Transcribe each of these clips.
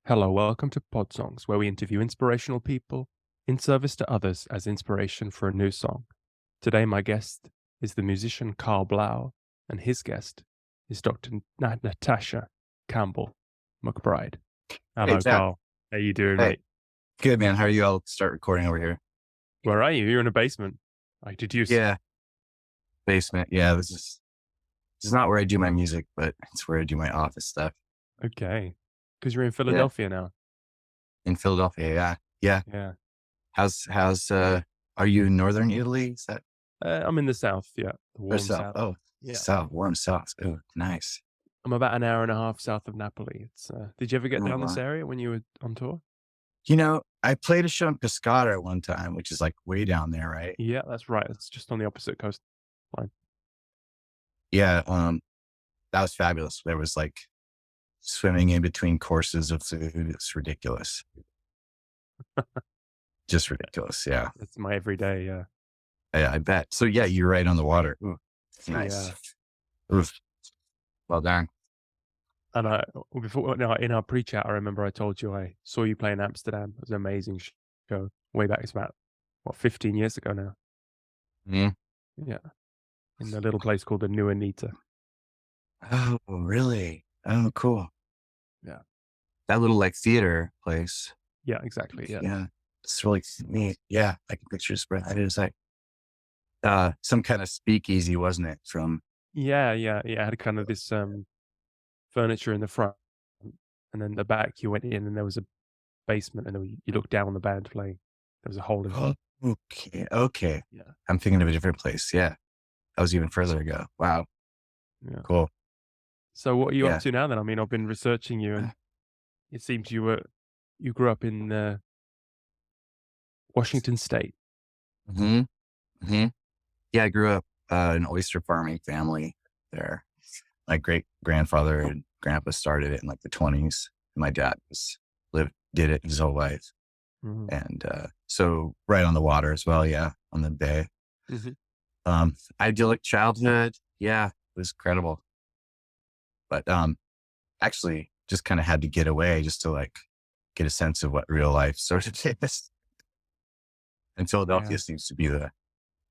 Hello, welcome to Podsongs, where we interview inspirational people in service to others as inspiration for a new song. Today, my guest is the musician Karl Blau, and his guest is Dr. Natasha Campbell-McBride. Hey, Hello, Jack. Karl. How you doing, Hey, mate? good man. How are you? I'll start recording over here. Where are you? You're in a basement. I deduce. Yeah, basement. Yeah, this is not where I do my music, but it's where I do my office stuff. Okay. Because you're in Yeah, Philadelphia now. in Philadelphia. Yeah, yeah. Yeah. How's are you in northern Italy? Is that I'm in the south, yeah. The or warm south? south. Oh, Yeah. south, warm south. Oh, nice. I'm about an hour and a half south of Napoli. Did you ever get Oh, down this wow. area when you were on tour? I played a show in Pescara at one time, which is like way down there, right? Yeah, that's right. It's just on the opposite coast line. Yeah. That was fabulous. There was like swimming in between courses of food. It's ridiculous. Just ridiculous. Yeah. It's my everyday, yeah. Yeah, I bet. So yeah, you're right on the water. Ooh, nice. Yeah. Oof, well done. And before no, in our pre-chat, I remember I told you I saw you play in Amsterdam. It was an amazing show way back. It's about, what, 15 years ago now. Mhm. Yeah. In a little place called the New Anita. Oh, really? Oh, cool. Yeah. That little like theater place. Yeah, exactly. Yeah. Yeah, it's really neat. Yeah, I can picture spread. It was like some kind of speakeasy, wasn't it? From Yeah, yeah, yeah. It had kind of this furniture in the front. And then the back you went in and there was a basement and then you looked down on the band playing. There was a hole in the oh, okay, okay. yeah. I'm thinking of a different place. Yeah, that was even further ago. Wow, Yeah. cool. So what are you up Yeah. to now then? I mean, I've been researching you and it seems you grew up in Washington State. hmm hmm Yeah, I grew up in oyster farming family there. My great grandfather and grandpa started it in like the 20s. My dad did it his whole life. Mhm. And so right on the water as well. Yeah. On the bay. Mhm. Idyllic childhood. Yeah. It was incredible. But actually just kind of had to get away just to like get a sense of what real life sort of is. And Yeah. Philadelphia seems to be a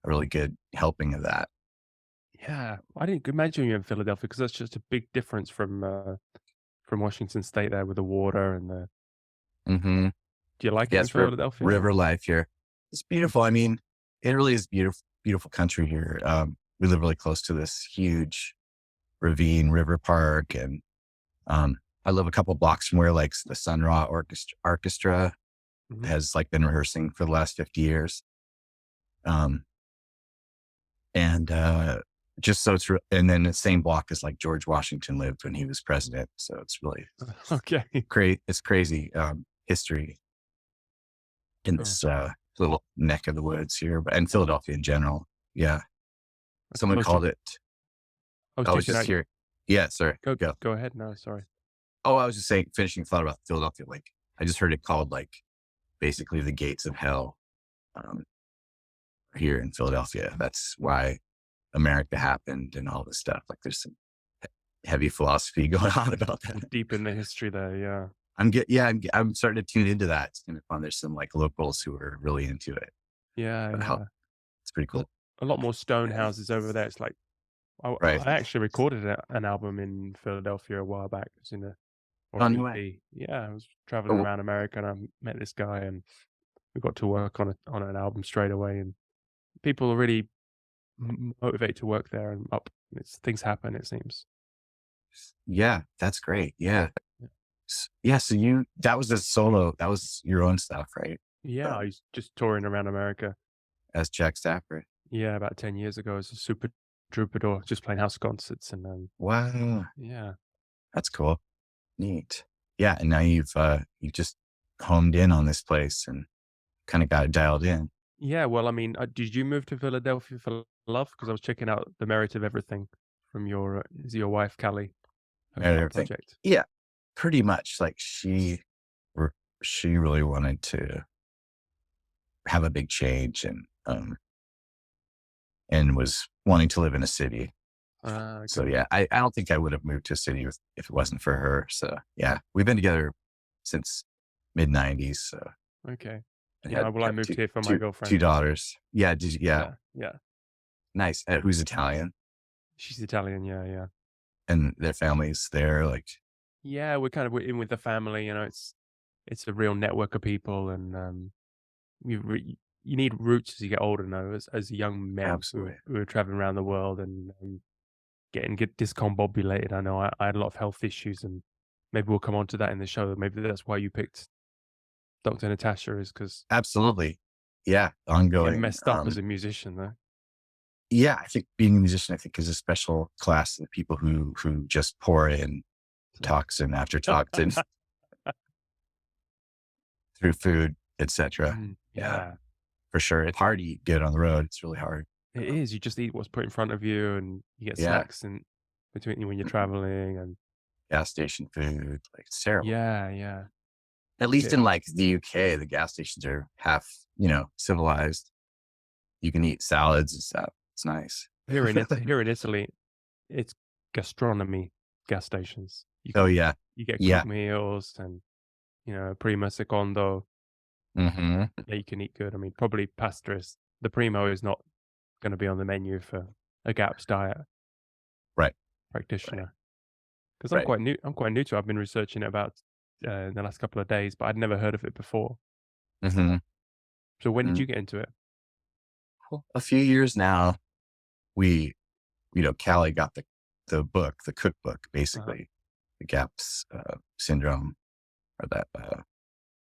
really good helping of that. Yeah. I didn't imagine you in Philadelphia because that's just a big difference from Washington State there with the water and the hmm do you like it in Yes, Philadelphia or river life here. It's beautiful. I mean, it really is beautiful, beautiful country here. We live really close to this huge ravine, river park, and I live a couple blocks from where like the Sun Ra Orchestra Mhm. has like been rehearsing for the last 50 years. Um, and just so and then the same block as like George Washington lived when he was president. So it's really Okay. great. It's crazy history in Oh, this little neck of the woods here, but and Philadelphia in general. Yeah. I Someone was check called it. I was I was checking just out here. Yeah, sorry. go Go. go ahead. No, sorry. Oh, I was just saying, finishing thought about Philadelphia. Like, I just heard it called like basically the gates of hell um, here in Philadelphia. That's why America happened and all this stuff. Like, there's some heavy philosophy going on about We're that. deep in the history there, yeah. I'm starting to tune into that. It's kind of fun. There's some like locals who are really into it. Yeah, But how yeah. it's pretty There's cool. a lot more stone Yeah. houses over there. It's like Right. I actually recorded an album in Philadelphia a while back. It was in a or Oh, an no way. EP. Yeah, I was traveling Oh, around America and I met this guy and we got to work on an album straight away. And people are really motivated to work there and up. Things happen. It seems. yeah. That's great. Yeah. Yeah, Yeah. So that was a solo, that was your own stuff, right? yeah. I Um, was just touring around America. as Jack Stafford. Yeah, about 10 years ago as a super troubadour, just playing house concerts and Wow. yeah, That's cool. Neat. Yeah. And now you've just homed in on this place and kind of got it dialed in. yeah. Well, I mean, did you move to Philadelphia for love? Because I was checking out the Merit of Everything from your is it your wife Callie And that everything. project. Yeah. Pretty much like re- she really wanted to have a big change and was wanting to live in a city. So Okay. yeah, I don't think I would have moved to a city if it wasn't for her. So yeah, we've been together since mid-90s. So Okay. I Yeah, well, I have moved here for my two girlfriend. daughters. Yeah. Yeah. Yeah, yeah. Nice. Who's Italian? She's Italian, yeah, yeah. And their families there, like, Yeah, we're in with the family, it's a real network of people, and, you need roots as you get older now, as young men absolutely. who are traveling around the world and, get discombobulated. I know I had a lot of health issues, and maybe we'll come on to that in the show. Maybe that's why you picked Dr. Natasha, is because Absolutely. Yeah. you get Ongoing. messed up as a musician, though. Yeah, I think being a musician, I think, is a special class of people who just pour in toxin after toxin through food, etc. Yeah, Yeah, for sure. It's hard to eat good on the road. It's really hard. it is. You just eat what's put in front of you, and you get Yeah, snacks in between you when you're mhm. traveling, and Gas station food, like, it's terrible. yeah, yeah. At least Yeah. in like the UK, the gas stations are half, civilized. You can eat salads and stuff. It's nice. Here in Italy, it's gastronomy gas stations. Oh yeah, You get yeah. cooked meals and, primo, secondo. Hmm. Yeah, you can eat good. I mean, probably pasta is the primo is not gonna be on the menu for a GAPS diet Right, right, practitioner. 'Cause right. I'm quite new to it. I've been researching it about, in the last couple of days, but I'd never heard of it before. Hmm. So when did Hmm. you get into it? Well, a few years now, we Callie got the book, the cookbook, Uh-huh. basically, the GAPS syndrome, or that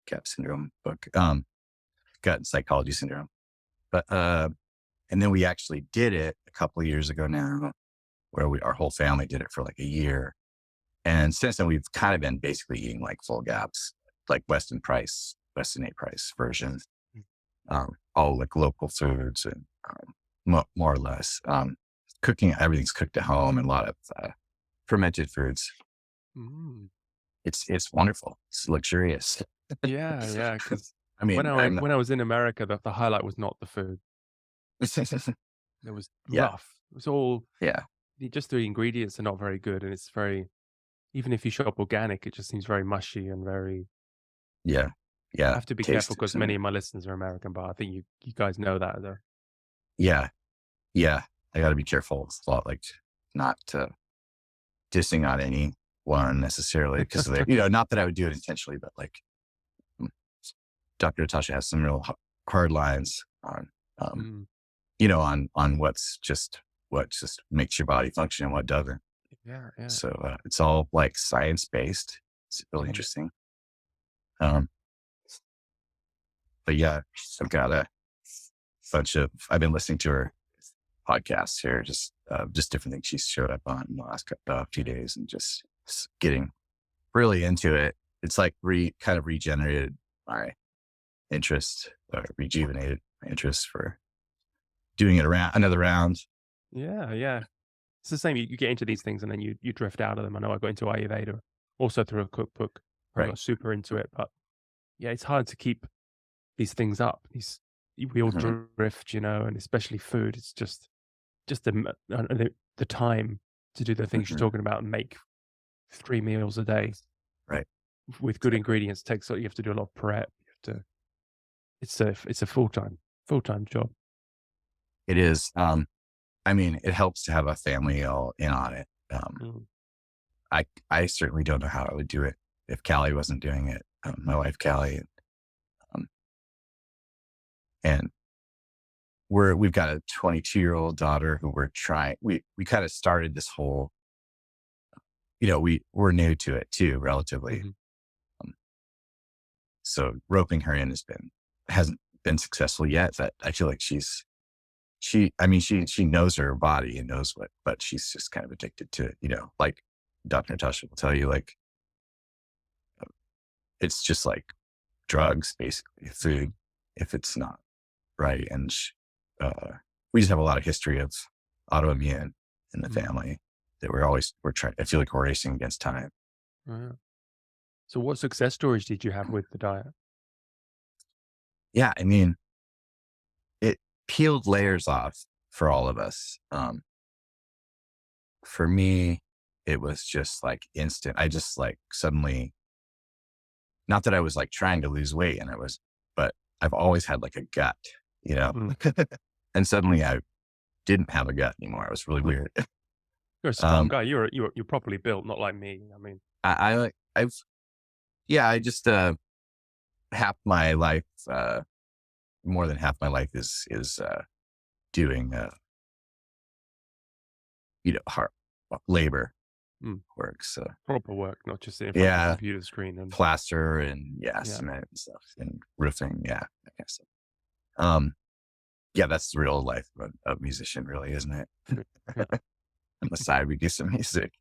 GAPS syndrome book, gut and psychology syndrome. But and then we actually did it a couple of years ago now, where our whole family did it for like a year, and since then we've kind of been basically eating like full GAPS, like Weston A. Price version, Mm. all like local foods and more or less. Cooking, everything's cooked at home, and a lot of fermented foods. Mm. It's wonderful. It's luxurious. Yeah, yeah. Because I mean, I'm not, when I was in America, the highlight was not the food. It was yeah, rough. It was all yeah, just the ingredients are not very good, and it's very even if you shop organic, it just seems very mushy and very yeah, I yeah. have to be careful Taste because isn't many it? of my listeners are American, but I think you guys know that, though. Yeah, yeah. I got to be careful. It's a lot like not dissing on anyone necessarily, because they're, not that I would do it intentionally, but like, mm, Dr. Natasha has some real hard lines on, um, Mm. on what just makes your body function and what doesn't. Yeah, yeah. So it's all like science based. It's really Mhm. interesting. Um, but yeah, I've got a I've been listening to her podcasts here, just different things she's showed up on in the last few days, and just getting really into it. It's like kind of regenerated my interest, or rejuvenated my interest for doing it around another round. Yeah, yeah. It's the same. You get into these things and then you drift out of them. I know I got into Ayurveda also through a cookbook. I Right. got super into it, but yeah, it's hard to keep these things up. We all Hmm. drift, and especially food. It's just the time to do the things you're Hmm. talking about and make 3 meals a day Right. with good Exactly. ingredients. Takes you have to do a lot of prep. You have to. It's a full time job. It is. I mean, it helps to have a family all in on it. Mm. I certainly don't know how I would do it if Callie wasn't doing it. My wife Callie, um, and we've got a 22-year-old daughter who we're trying. We kind of started this whole. We're new to it too, relatively. Mhm. Um, so roping her in hasn't been successful yet. But I feel like I mean, she knows her body and knows but she's just kind of addicted to it. Like Dr. Natasha will tell you, like, it's just like drugs, basically, food, if it's not right. And we just have a lot of history of autoimmune in the Mm. family that we're trying. I feel like we're racing against time. Yeah. So, what success stories did you have with the diet? Yeah, I mean, it peeled layers off for all of us. For me, it was just like instant. I just like suddenly not that I was like trying to lose weight but I've always had like a gut, you know, Mm. and suddenly I didn't have a gut anymore. It was really weird. You're a strong Um, guy. You're properly built, not like me. I mean, I've, yeah, I just, half my life, more than half my life is doing, hard labor mm, work. So proper work, not just sitting in front of a yeah, computer screen and plaster and yeah. cement and stuff and roofing. Yeah. That kind of stuff. Um, yeah, that's the real life of a musician, really, isn't it? Yeah. On the side, we do some music.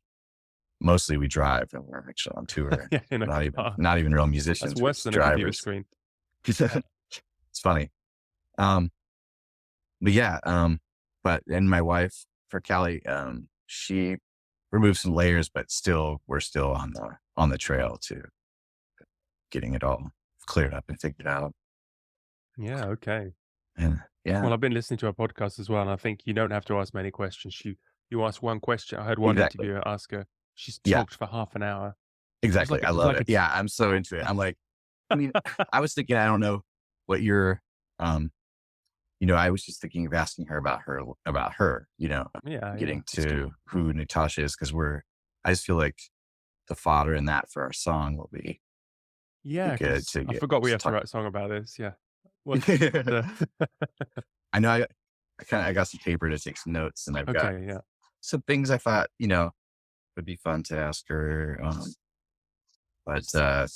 Mostly we drive and we're actually on tour. Yeah, in a Not even, car. not even real That's musicians. We're worse just than a computer drivers. screen. It's funny. Um, but yeah, and my wife for Callie, she removed some layers, but we're still on the trail to getting it all cleared up and figured out. Yeah, okay. And yeah, Well, I've been listening to her podcast as well, and I think you don't have to ask many questions. You ask one question. I heard one exactly. interviewer ask her. She's Yeah, talked for half an hour. exactly. I It was love like it. a Yeah, I'm so into it. I'm like, I mean, I was thinking, I don't know what your, um, I was just thinking of asking her about her, yeah, yeah. getting It's good. to who Natasha is. I just feel like the fodder in that for our song will be Yeah, good because to I get forgot we to have to talk. write a song about this. Yeah. Well, the I know I got some paper to take some notes and I've got okay, yeah. some things I thought, would be fun to ask her. But, uh,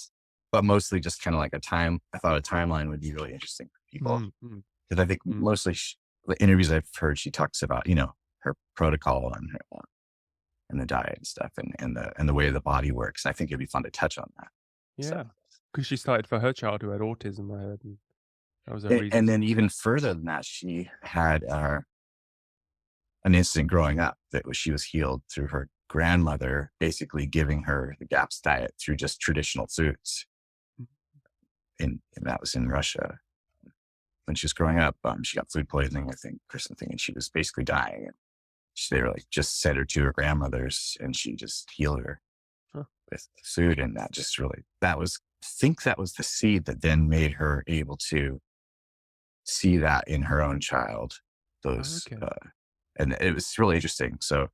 but mostly just kind of like I thought a timeline would be really interesting for people. Mm, mm, Cause I think mm. mostly the interviews I've heard, she talks about, her protocol and the diet and stuff and the way the body works. I think it'd be fun to touch on that. So, Yeah, because she started for her child who had autism, I heard, and that was her and reasons. then even further than that, she had, an incident growing up she was healed through her grandmother basically giving her the GAPS diet through just traditional foods. Mm. And that was in Russia. When she was growing up, she got food poisoning, I think, or something, and she was basically dying. And they were like, just sent her to her grandmother's and she just healed her Huh. with food. And I think that was the seed that then made her able to see that in her own child. Those, Okay. and it was really interesting. So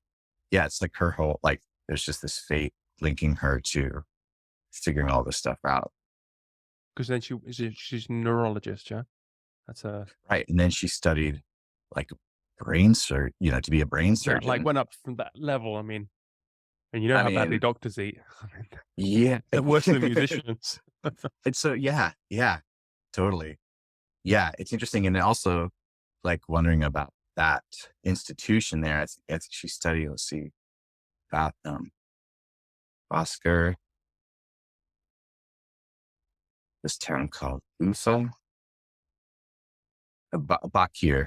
yeah, it's like her whole, like, there's just this fate linking her to figuring all this stuff out. Because then she's a neurologist, yeah? That's a Right. And then she studied like brain surgeon, to be a brain yeah, like, surgeon. went up from that level, I mean, and you know I how badly mean, doctors eat. I mean, yeah. they're worse than musicians. And so, yeah, totally. Yeah. It's interesting. And also like wondering about that institution there. I think she studied, let's see, about, Oscar, this town called Ufa, Bakir,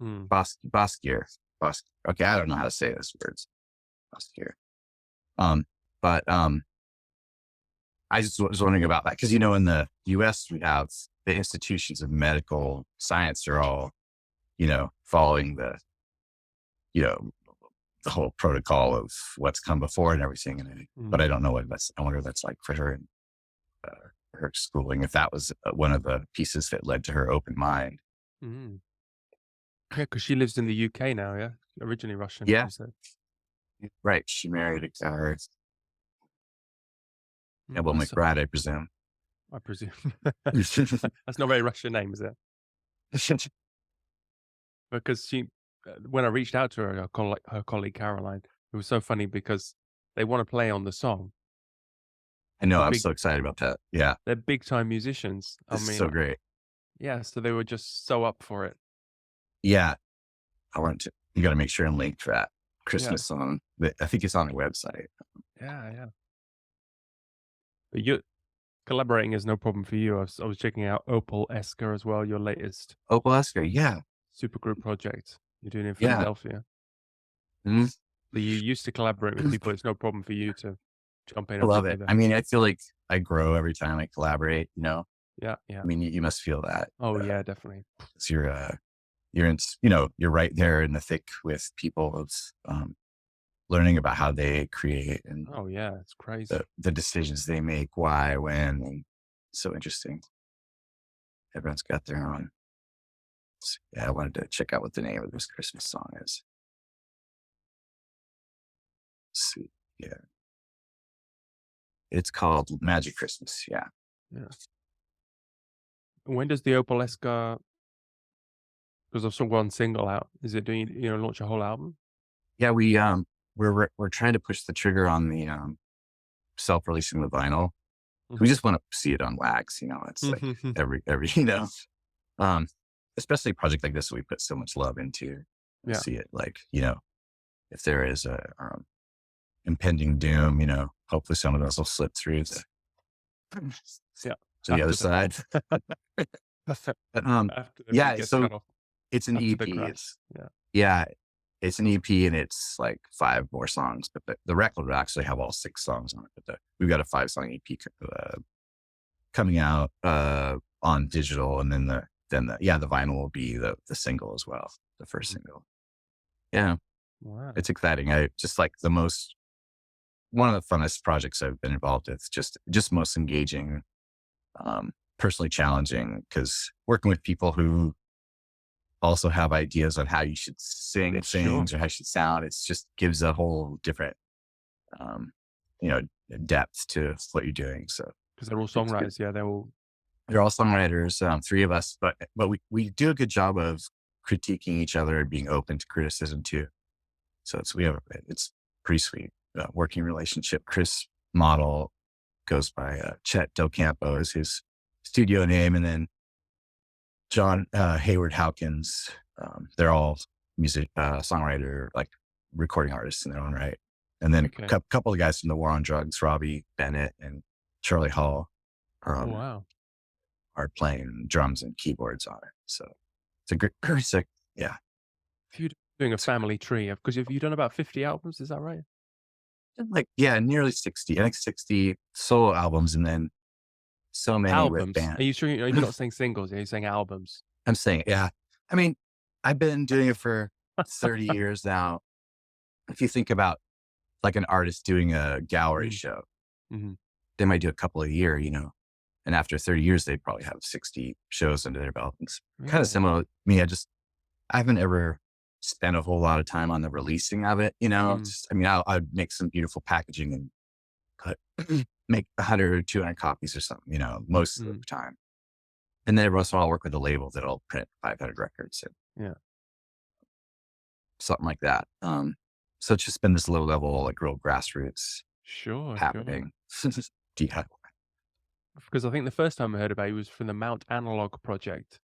Mm. Baskir, Okay. I don't know how to say those words. Baskir. Um, but, I just was wondering about that because, in the US, we have the institutions of medical science are all, following you know, the whole protocol of what's come before and everything. But Mm. I don't know I wonder what that's like for her and her schooling, if that was one of the pieces that led to her open mind. Mm. Yeah, because she lives in the UK now, yeah? Originally Russian, Yeah, you said. right. She married a So Campbell-McBride, I presume. I presume. That's not a very Russian name, is it? Because when I reached out to her, her colleague Caroline, it was so funny because they want to play on the song. I know. They're I'm big, so excited about that. Yeah, they're big time musicians. I this is mean, so great. yeah, so they were just so up for it. Yeah, you got to make sure and link for that Yeah, Christmas song. But I think it's on the website. yeah, yeah. But you collaborating is no problem for you. I was checking out Opal Esker as well, your latest Opal Oscar. Yeah, supergroup project you're doing in yeah. Philadelphia. Mhm. So you used to collaborate with people. It's no problem for you to jump in I and love work with it. I them. mean, I feel like I grow every time I collaborate. Yeah, yeah. I mean, you must feel that. Oh, yeah, definitely. 'Cause you're in, you're right there in the thick with people of, learning about how they create and Oh, yeah, it's crazy. the decisions they make, why, when, and So interesting. Everyone's got their own. Yeah, I wanted to check out what the name of this Christmas song is. Let's see. Yeah. It's called Magic Christmas. Yeah. Yeah. When does the Opaleska, because I've still one single out, is it doing, launch a whole album? Yeah, we're trying to push the trigger on the self-releasing the vinyl. We just want to see it on wax, it's like Mhm. every um especially a project like this we put so much love into. Yeah. See it like, if there is a impending doom, hopefully some of those will slip through Yeah. to the other After side. the But after the meat yeah, gets so cut off, it's an after the EP. crash. It's Yeah. Yeah, it's an EP and it's like 5 more songs, but the record will actually have all 6 songs on it. But we've got a 5-song EP coming out on digital, and then the vinyl will be the single as well, the first Mhm. single. Yeah, Wow. it's exciting. I just like one of the funnest projects I've been involved with. Just most engaging, personally challenging because working with people who also have ideas on how you should sing Sure. things or how you should sound. It's just gives a whole different, um, you know, depth to what you're doing. So Because they're all it's good. songwriters. Yeah, they're all. They're all songwriters, 3 of us, but we do a good job of critiquing each other and being open to criticism too. So it's pretty sweet working relationship. Chris Model goes by Chet Del Campo is his studio name, and then John Hayward Hawkins. They're all songwriter, like recording artists in their own right. And then a Okay. couple of guys from the War on Drugs, Robbie Bennett and Charlie Hall, Oh, um, wow. are playing drums and keyboards on it. So it's a great, yeah. If you're doing a family tree, because have you done about 50 albums? Is that right? Like, yeah, nearly 60, I think 60 solo albums and then so many with Albums. band. Are you sure you're not saying singles? Are you saying albums? I'm saying, yeah. I mean, I've been doing it for 30 years now. If you think about like an artist doing a gallery Mm, show, mhm. they might do a couple a year, and after 30 years, they probably have 60 shows under their belt. It's kind of Yeah, yeah. similar to me. I haven't ever spent a whole lot of time on the releasing of it, Mm, I'd make some beautiful packaging and put, make 100 or 200 copies or something, most of the mm. time. And then every once in a while, I'll work with a label that'll print 500 records and Yeah. something like that. So it's just been this low level, like real grassroots Sure, sure. happening. DIY. Because I think the first time I heard about you was from the Mount Analog project.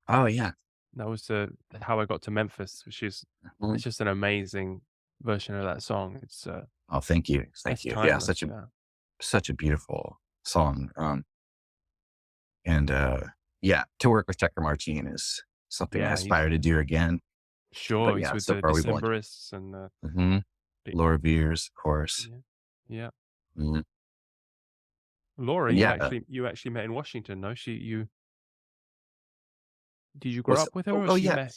Oh yeah. That was how I got to Memphis, which is Mhm. it's just an amazing version of that song. Oh, thank you. Thank It's you. Yeah. timeless. Yeah. Such a beautiful song. And yeah, to work with Tucker Martine is something I Yeah, aspire to do again. But sure, he's yeah, with so the far we've only Decemberists and the Laura Beers, of course. yeah. Yeah. Mhm. Laura, And you yeah, actually met in Washington, no? Did you grow was up with her oh, or oh she yeah,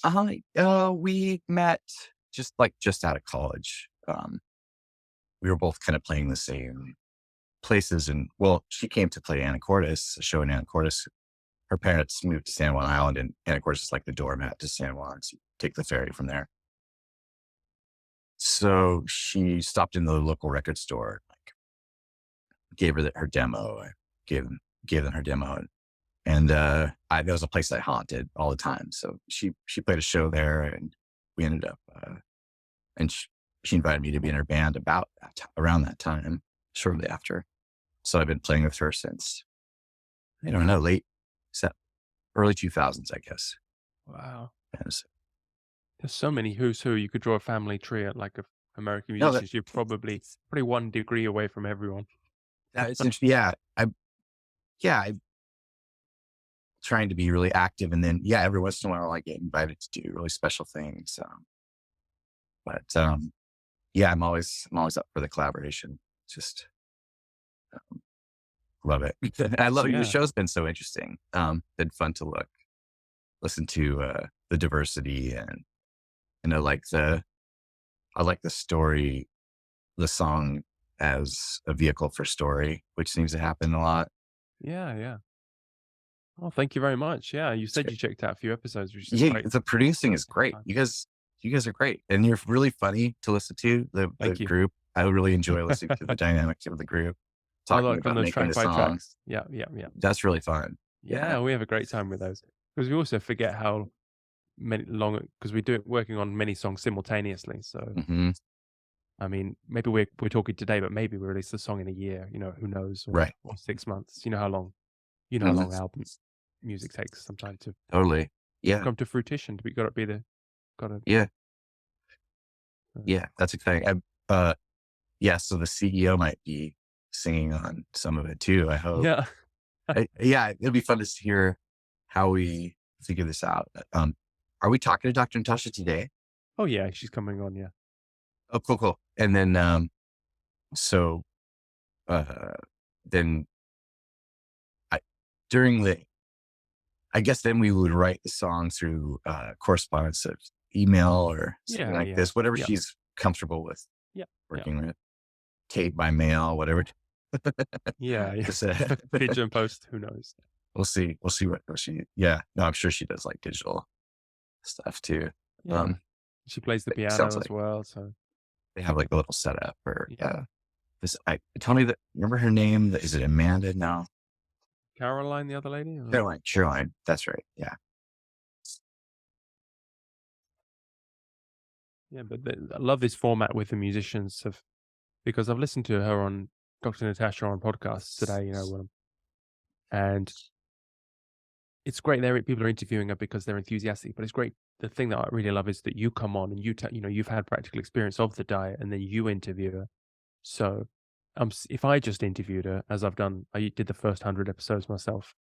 met? we met just out of college. We were both kind of playing the same places, and well, she came to play Anacortes, a show in Anacortes. Her parents moved to San Juan Island, and Anacortes is like the doormat to San Juan. So you take the ferry from there. So she stopped in the local record store, like gave her her demo. I gave gave them her demo, and there was a place I haunted all the time. So she played a show there, and we ended up, and she invited me to be in her band around that time, shortly after. So I've been playing with her since I don't know, se- early 2000s, I guess. Wow. And There's so many who's who. You could draw a family tree at like of American no, that, musicians. You're probably 1 degree away from everyone. that is interesting. I'm trying to be really active, and then yeah, every once in a while I get invited to do really special things. But yeah, I'm always up for the collaboration. Just love it. I love your Yeah. show's been so interesting. Been fun to listen to the diversity and I like the story, the song as a vehicle for story, which seems to happen a lot. Yeah, yeah. Oh, thank you very much. Yeah, you It's said good. you checked out a few episodes, which is Yeah, great. the producing is Take great. time. You guys are great, and you're really funny to listen to. The Thank you. group, I really enjoy listening to the dynamics of the group, I talking like on about those making track the by songs. tracks. Yeah, yeah, yeah. That's really fun. Yeah. Yeah, we have a great time with those because we also forget how many long because we do it working on many songs simultaneously. So Hmm. I mean, maybe we're talking today, but maybe we release the song in a year. You know, who knows, Right. or 6 months. You know how No, long that's album music takes sometimes to totally. Yeah. come to fruition. We got to be the got to. Yeah. Uh, Yeah. That's exciting. Yeah. So the CEO might be singing on some of it too. I hope. yeah. Yeah. It'll be fun to hear how we figure this out. Are we talking to Dr. Natasha today? Oh yeah, she's coming on. Yeah. Oh, cool, cool. And then, so, uh, then I, during I guess then we would write the song through, correspondence of email or something Yeah. like Yeah. this, whatever Yeah. she's comfortable with Yeah. Yeah. working with, tape by mail, whatever. Yeah. Yeah. Just, Pigeon post. Who knows? we'll see what she, yeah, no, I'm sure she does like digital stuff too. Yeah. Um, She plays the it sounds piano as like well. So they have like a little setup or, yeah. this, Tony, that, remember her name? Is it Amanda? No. Caroline, the other lady. Caroline. That's right. Yeah. Yeah, but I love this format with the musicians of because I've listened to her on Dr. Natasha on podcasts today. And it's great. People are interviewing her because they're enthusiastic. But it's great. The thing that I really love is that you come on and you've had practical experience of the diet, and then you interview her. So, if I just interviewed her, as I've done, I did the first 100 episodes myself.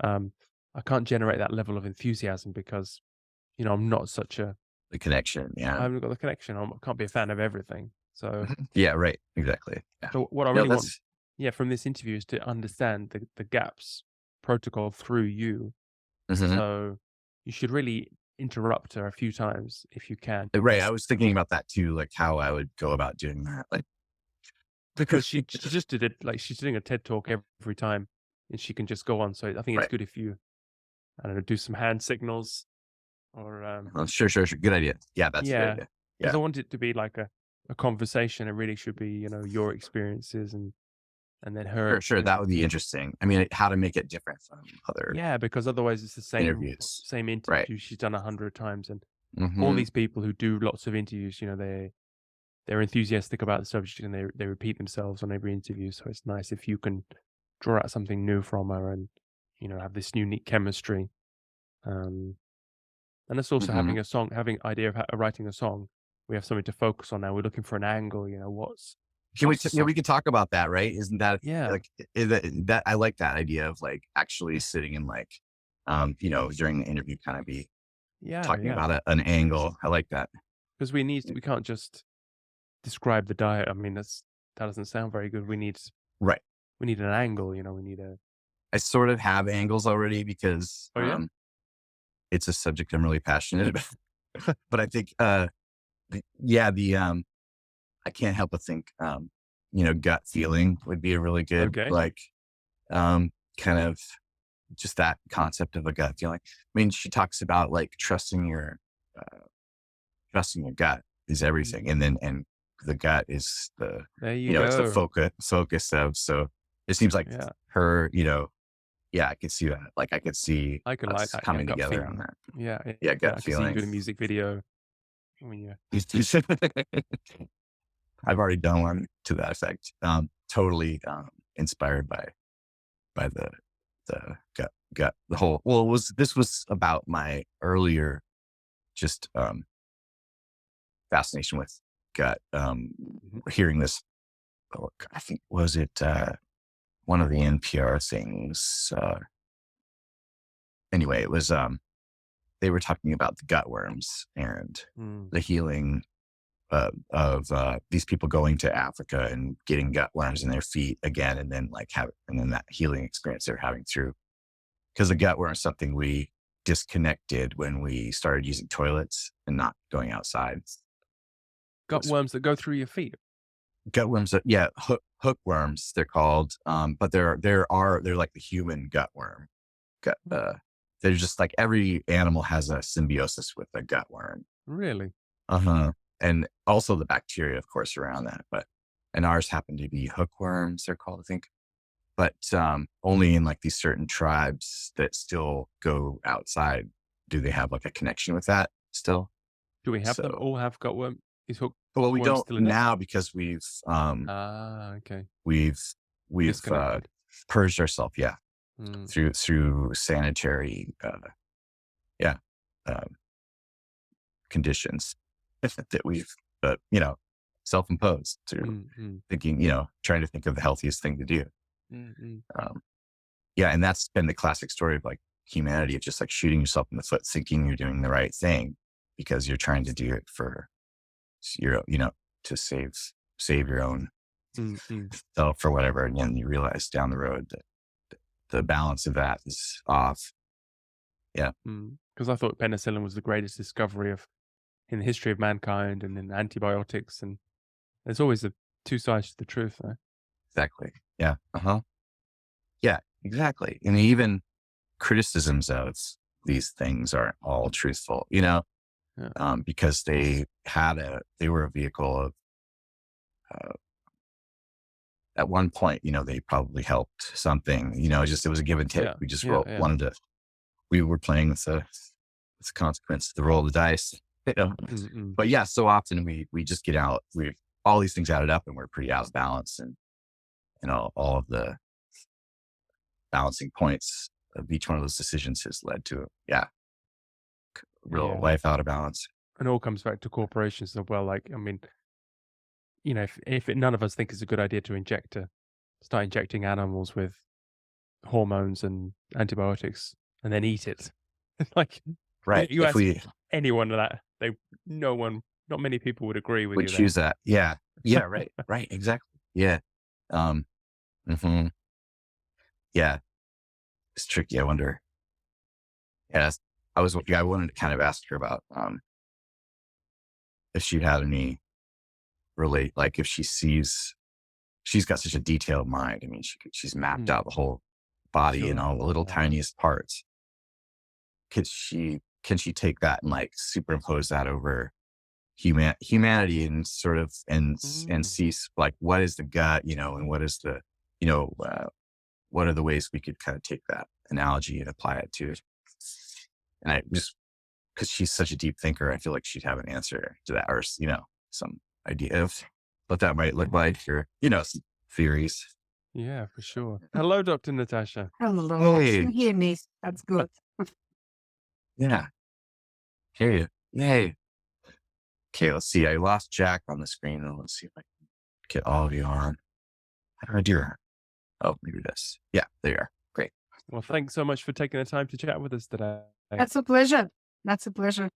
Um, I can't generate that level of enthusiasm because I'm not such a The connection. I Yeah. haven't got the connection. I can't be a fan of everything. So, Mhm. Yeah. Right. Exactly. Yeah. what I No, really want, that's, yeah, from this interview is to understand the gaps protocol through you. mhm. So you should really interrupt her a few times if you can, Right. I was thinking about that too, like how I would go about doing that. Like, because she just did it like she's doing a TED talk every time, and she can just go on. So I think it's right. good if you I don't know do some hand signals or Oh, sure. Sure. Sure. Good idea. Yeah. That's a good yeah, idea. because I Yeah. want it to be like a conversation. It really should be your experiences and then her Sure. Sure. That would be experiences. interesting. I mean, how to make it different from other Yeah, because otherwise it's the interviews. same Right. interview she's done 100 times, and all Hmm. these people who do lots of interviews, they're enthusiastic about the subject and they repeat themselves on every interview. So it's nice if you can draw out something new from her and have this unique chemistry. Um, and it's also Hmm. having idea of writing a song. We have something to focus on now. We're looking for an angle. What's the Yeah, song? we could talk about that, right? Isn't that Yeah, like, that I like that idea of like actually sitting and like, during the interview kind of be yeah, talking yeah. about an angle. I like that. Because we can't just describe the diet. I mean, that doesn't sound very good. Right. We need an angle. We need a. I sort of have angles already because, Oh yeah. it's a subject I'm really passionate about. But I think, yeah, I can't help but think, gut feeling would be a really good, Okay. like, kind of just that concept of a gut feeling. I mean, she talks about like uh, trusting your gut is Mm. everything. And the gut is There you it's the go. focus of, so it seems like Yeah, her, yeah, I could see that. Like I could see I can like us that. Yeah, coming gut together on feeling. that. Yeah, Yeah. yeah. Gut I can see you feeling. doing a music video when you. I've already done one to that effect. Totally, inspired by the gut, the whole, well, this was about my earlier, just, fascination with gut, Mhm. hearing this, I think, was it, one of the NPR things, anyway, it was, they were talking about the gut worms and Mm. the healing, of these people going to Africa and getting gut worms in their feet again, and then and then that healing experience they're having through, because the gut worm is something we disconnected when we started using toilets and not going outside. Gut Was worms that go through your feet. gut worms, yeah, hookworms they're called, but they're like the human gut worm. gut. They're just like every animal has a symbiosis with a gut worm. Really? Uh-huh. And also the bacteria, of course, around that. And ours happen to be hookworms, they're called, I think. But only in like these certain tribes that still go outside do they have like a connection with that still. Do we have them So, all have gutworm? Is well, we hookworm don't still in it? now because Ah, okay. we've Disconnected. purged ourselves, yeah, Mm, through sanitary, yeah, um, conditions that we've, self-imposed through mm, mm, thinking, trying to think of the healthiest thing to do. mm, mm. Um, yeah, and that's been the classic story of like humanity of just like shooting yourself in the foot, thinking you're doing the right thing because you're trying to do it for your, to save your own Mm, mm, self or whatever. And then you realize down the road that the balance of that is off. Yeah, mm. Because I thought penicillin was the greatest discovery in the history of mankind and in antibiotics, and there's always the two sides to the truth, though. exactly. Yeah. Uh-huh. Yeah, exactly. And even criticisms of these things aren't all truthful, Yeah, because they were a vehicle of, uh, at one point, they probably helped something, it was a give and take. yeah, We just yeah, yeah. we were playing with the consequence, the roll of the dice, you know. Mm, mm. But yeah, so often we just get out, all these things added up and we're pretty out of balance. And, all of the balancing points of each one of those decisions has led to, real Yeah. life out of balance. And it all comes back to corporations as well. Like, I mean, if none of us think it's a good idea to start injecting animals with hormones and antibiotics and then eat it. Like, Right. you If ask we anyone that, not many people would agree with would you there. choose that. Yeah. Yeah. Right. Right. Exactly. Yeah. Um, mhm. Yeah. It's tricky. I wonder. Yes. I wanted to kind of ask her about, if she had any like if she's got such a detailed mind. I mean, she's mapped Mm, out the whole body and sure. all the little Yeah. tiniest parts. Can she take that and like superimpose that over humanity and sort of, and Mm, see like what is the gut, and what is the, you know, uh, what are the ways we could kind of take that analogy and apply it to, and I just, because she's such a deep thinker, I feel like she'd have an answer to that, or, some idea of what that might look like, or, some theories. yeah, for sure. Hello, Dr. Natasha. Hello. Hey, You hear me? That's good. yeah, hear you. Yay. Okay, let's see. I lost Jack on the screen, and let's see if I can get all of you on. How do I do that? Oh, maybe this. Yeah, there you are. Great. Well, thanks so much for taking the time to chat with us today. That's a pleasure. That's a pleasure.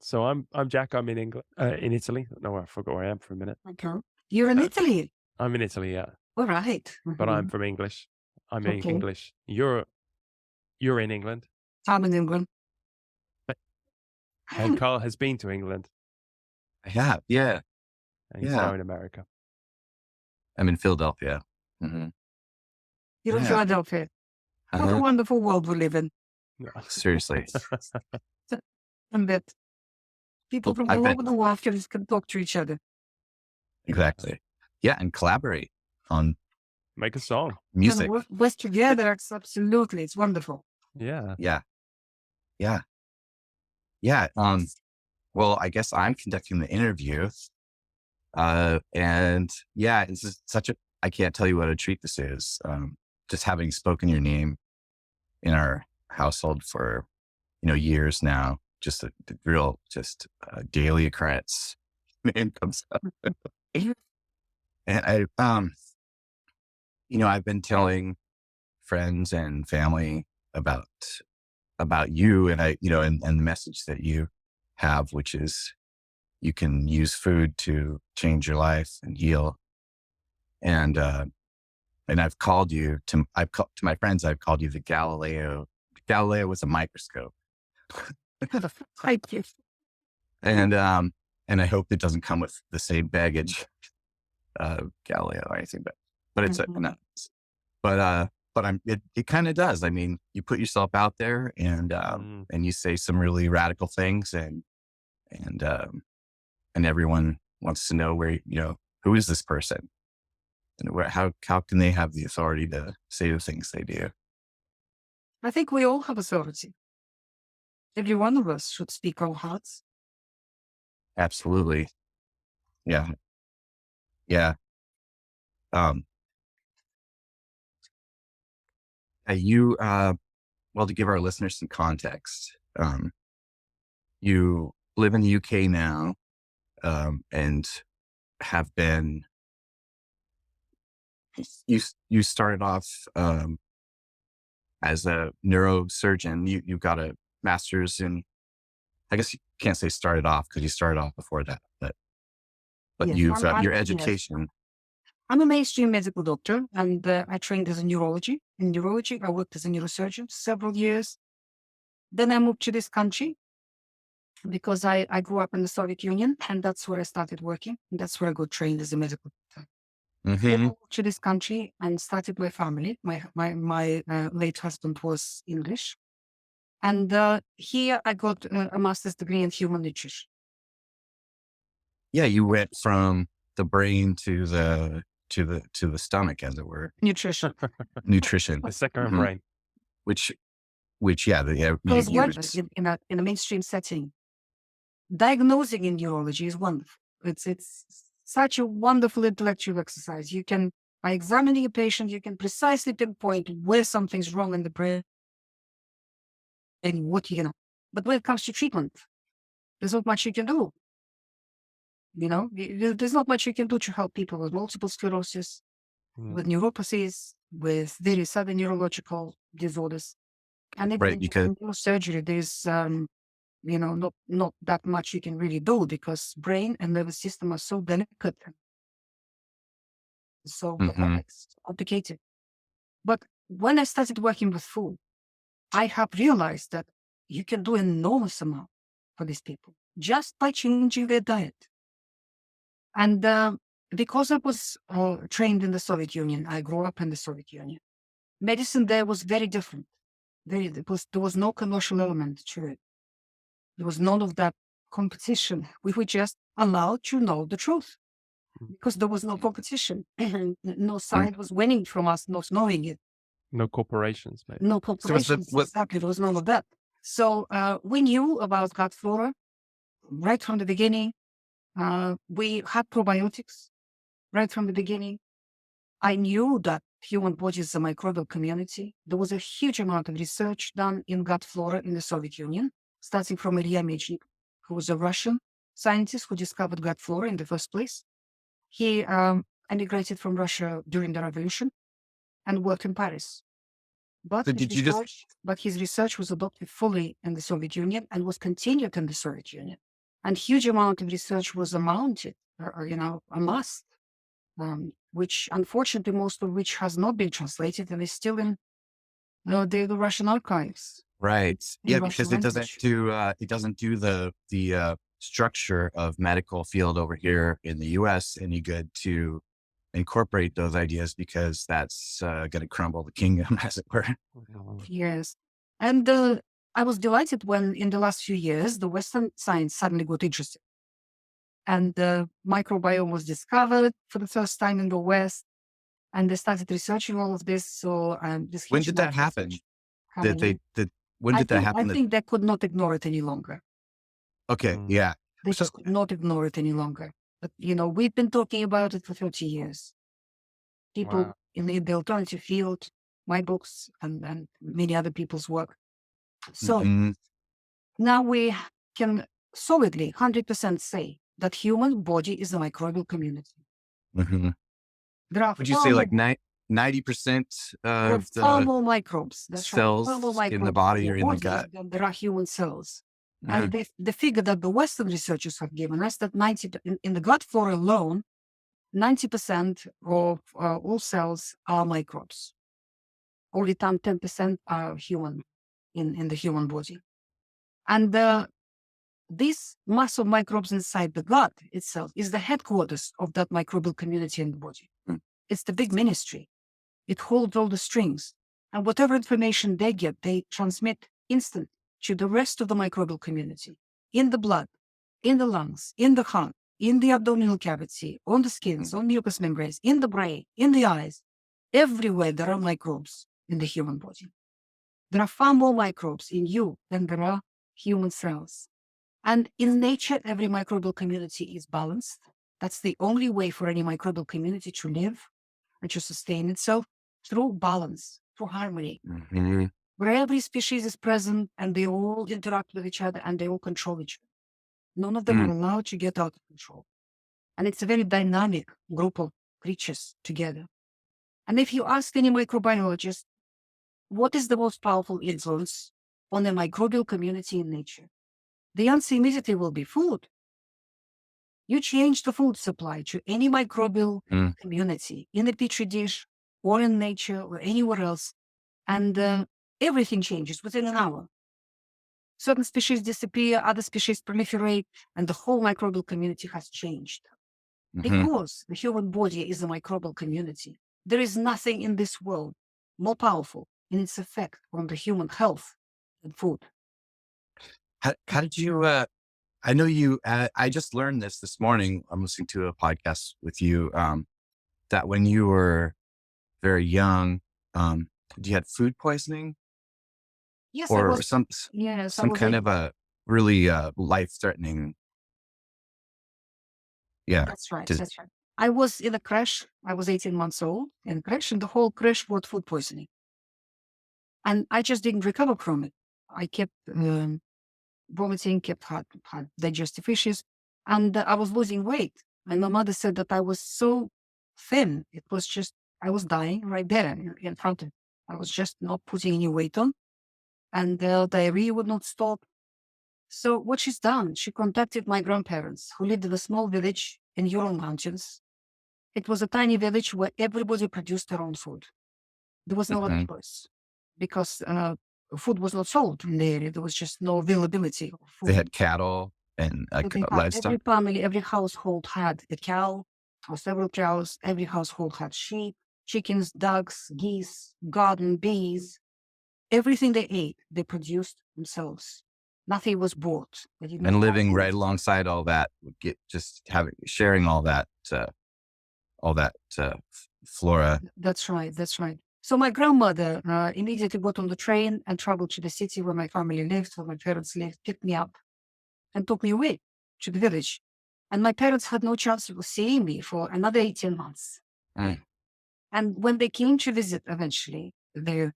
So I'm Jack. I'm in England, in Italy. No, I forgot where I am for a minute. Okay. You're in Uh, Italy. I'm in Italy, yeah, All right. but I'm from English. I'm in Okay. English. You're in England, I'm in England. and Carl has been to England, I have. Yeah. and he's Yeah. now in America. I'm in Philadelphia. Hmm. You're in Yeah. Philadelphia. What a Uh-huh. wonderful world we live in. Seriously. And that people from I all bet. over the world can talk to each other. Exactly. Yeah. And collaborate on Make a song. And music. work together. It's absolutely. It's wonderful. Yeah. Yeah. Yeah. Yeah. Well, I guess I'm conducting the interview. And yeah, this is I can't tell you what a treat this is. Just having spoken your name in our household for, years now, just a real, just daily occurrence. Name comes up. And I've been telling friends and family about you, and and the message that you have, which is you can use food to change your life and heal. And I've called you to my friends, I've called you the Galileo. Galileo was a microscope. Thank you. And I hope it doesn't come with the same baggage of Galileo or anything, but it's Mhm. no. But it kind of does. I mean, you put yourself out there and you say some really radical things and, and everyone wants to know who is this person and how can they have the authority to say the things they do? I think we all have authority. Every one of us should speak our hearts. Absolutely. Yeah. Yeah. Um, well, to give our listeners some context, you live in the UK now, and have been, you started off, as a neurosurgeon. You got a master's in, I guess you can't say started off because you started off before that, but Yes, you've, your yes. education. I'm a mainstream medical doctor, and I trained as a neurology. In neurology, I worked as a neurosurgeon several years. Then I moved to this country because I grew up in the Soviet Union, and that's where I started working. And that's where I got trained as a medical doctor. Then I Mm-hmm. moved to this country and started my family. My late husband was English. And here I got a master's degree in human nutrition. Yeah. You went from the brain to the stomach, as it were. Nutrition. Nutrition. The second Mhm. brain. Which, yeah, Because you what in a mainstream setting, diagnosing in neurology is wonderful. It's such a wonderful intellectual exercise. By examining a patient, you can precisely pinpoint where something's wrong in the brain and But when it comes to treatment, there's not much you can do. There's not much you can do to help people with multiple sclerosis, with neuropathies, with various other neurological disorders. And even right, because in neurosurgery, there's not that much you can really do because brain and nervous system are so delicate, so Mhm. complex, complicated. But when I started working with food, I have realized that you can do an enormous amount for these people just by changing their diet. And because I was trained in the Soviet Union, I grew up in the Soviet Union. Medicine there was very different. There was no commercial element to it. There was none of that competition. We were just allowed to know the truth because there was no competition. No side was winning from us not knowing it. No corporations, maybe. No So corporations, exactly. There was none of that. So we knew about gut flora right from the beginning. We had probiotics right from the beginning. I knew that human body is a microbial community. There was a huge amount of research done in gut flora in the Soviet Union, starting from Ilya Mechnik, who was a Russian scientist who discovered gut flora in the first place. He emigrated from Russia during the revolution and worked in Paris. But So his research was adopted fully in the Soviet Union and was continued in the Soviet Union. And huge amount of research was amassed, which unfortunately most of which has not been translated and is still in the Russian archives. right. in Yeah, Russian because language. it doesn't do the structure of medical field over here in the US any good to incorporate those ideas, because that's going to crumble the kingdom, as it were. Yes. And I was delighted when in the last few years, the Western science suddenly got interested. And the microbiome was discovered for the first time in the West. And they started researching all of this. So this When huge did that amount of happen? research That happening. when did that happen? I think they could not ignore it any longer. Okay, yeah. They So- just could not ignore it any longer. But, we've been talking about it for 30 years. People Wow. in the alternative field, my books and many other people's work. So Mhm. now we can solidly 100% say that human body is a microbial community. Mhm. There are Would you say like 90% of far the more microbes. That's cells right. Far more in the microbes body in are the in the body gut? than there are human cells. Mhm. And the figure that the Western researchers have given us that in the gut flora alone, 90% of all cells are microbes. Only 10% are human in the human body. And this mass of microbes inside the gut itself is the headquarters of that microbial community in the body. It's the big ministry. It holds all the strings. And whatever information they get, they transmit instant to the rest of the microbial community in the blood, in the lungs, in the heart, in the abdominal cavity, on the skins, on mucous membranes, in the brain, in the eyes. Everywhere there are microbes in the human body. There are far more microbes in you than there are human cells. And in nature, every microbial community is balanced. That's the only way for any microbial community to live and to sustain itself, through balance, through harmony, Mhm. where every species is present and they all interact with each other and they all control each other. None of them are allowed to get out of control. And it's a very dynamic group of creatures together. And if you ask any microbiologist, what is the most powerful influence on the microbial community in nature? The answer immediately will be food. You change the food supply to any microbial Mm. community in a petri dish or in nature or anywhere else, and everything changes within an hour. Certain species disappear, other species proliferate, and the whole microbial community has changed. Mhm. Because the human body is a microbial community. There is nothing in this world more powerful in its effect on the human health than food. How did you, I know you, I just learned this morning. I'm listening to a podcast with you, that when you were very young, you had food poisoning Yes, I or was. some, Yes, I some was. kind of a really, life-threatening. Yeah. That's right. Just, That's right. I was in a crash. I was 18 months old in a crash, and the whole crash was food poisoning. And I just didn't recover from it. I kept vomiting, kept had digestive issues, and I was losing weight. And my mother said that I was so thin. It was just, I was dying right there in front of me. I was just not putting any weight on, and the diarrhea would not stop. So what she's done, she contacted my grandparents who lived in a small village in Ural Mountains. It was a tiny village where everybody produced their own food. There was no other Mhm. choice because food was not sold in the area. There was just no availability of They food. had cattle and So like they had, every livestock. family, every household had a cow or several cows. Every household had sheep, chickens, ducks, geese, garden, bees. Everything they ate, they produced themselves. Nothing was bought. They did not And buy living food. right alongside all that, would get just having sharing all that flora. That's right. That's right. So my grandmother immediately got on the train and traveled to the city where my family lived, where my parents lived, picked me up and took me away to the village. And my parents had no chance of seeing me for another 18 months. Mm. And when they came to visit eventually, the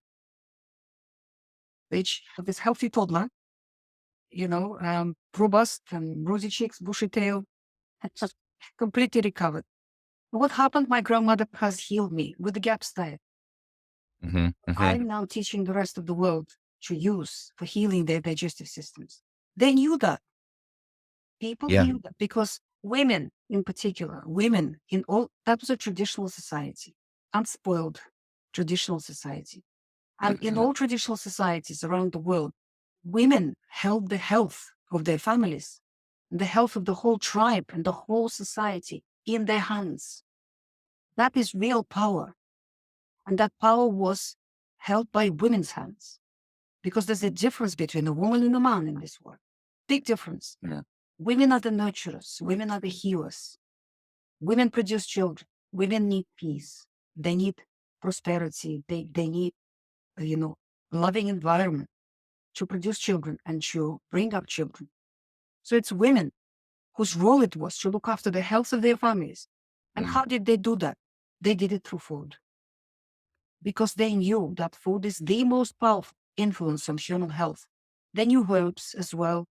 village of this healthy toddler, robust and rosy cheeks, bushy tail, and just completely recovered. What happened? My grandmother has healed me with the GAPS diet. Mhm. Mhm. I'm now teaching the rest of the world to use for healing their digestive systems. They knew that. People Yeah. knew that because women in particular, women in all, that was a traditional society, unspoiled traditional society. And in all traditional societies around the world, women held the health of their families, the health of the whole tribe and the whole society in their hands. That is real power. And that power was held by women's hands. Because there's a difference between a woman and a man in this world. Big difference. Yeah. Women are the nurturers. Women are the healers. Women produce children. Women need peace. They need prosperity. They need, loving environment to produce children and to bring up children. So it's women whose role it was to look after the health of their families. And Mm. how did they do that? They did it through food. Because they knew that food is the most powerful influence on human health. They knew herbs as well.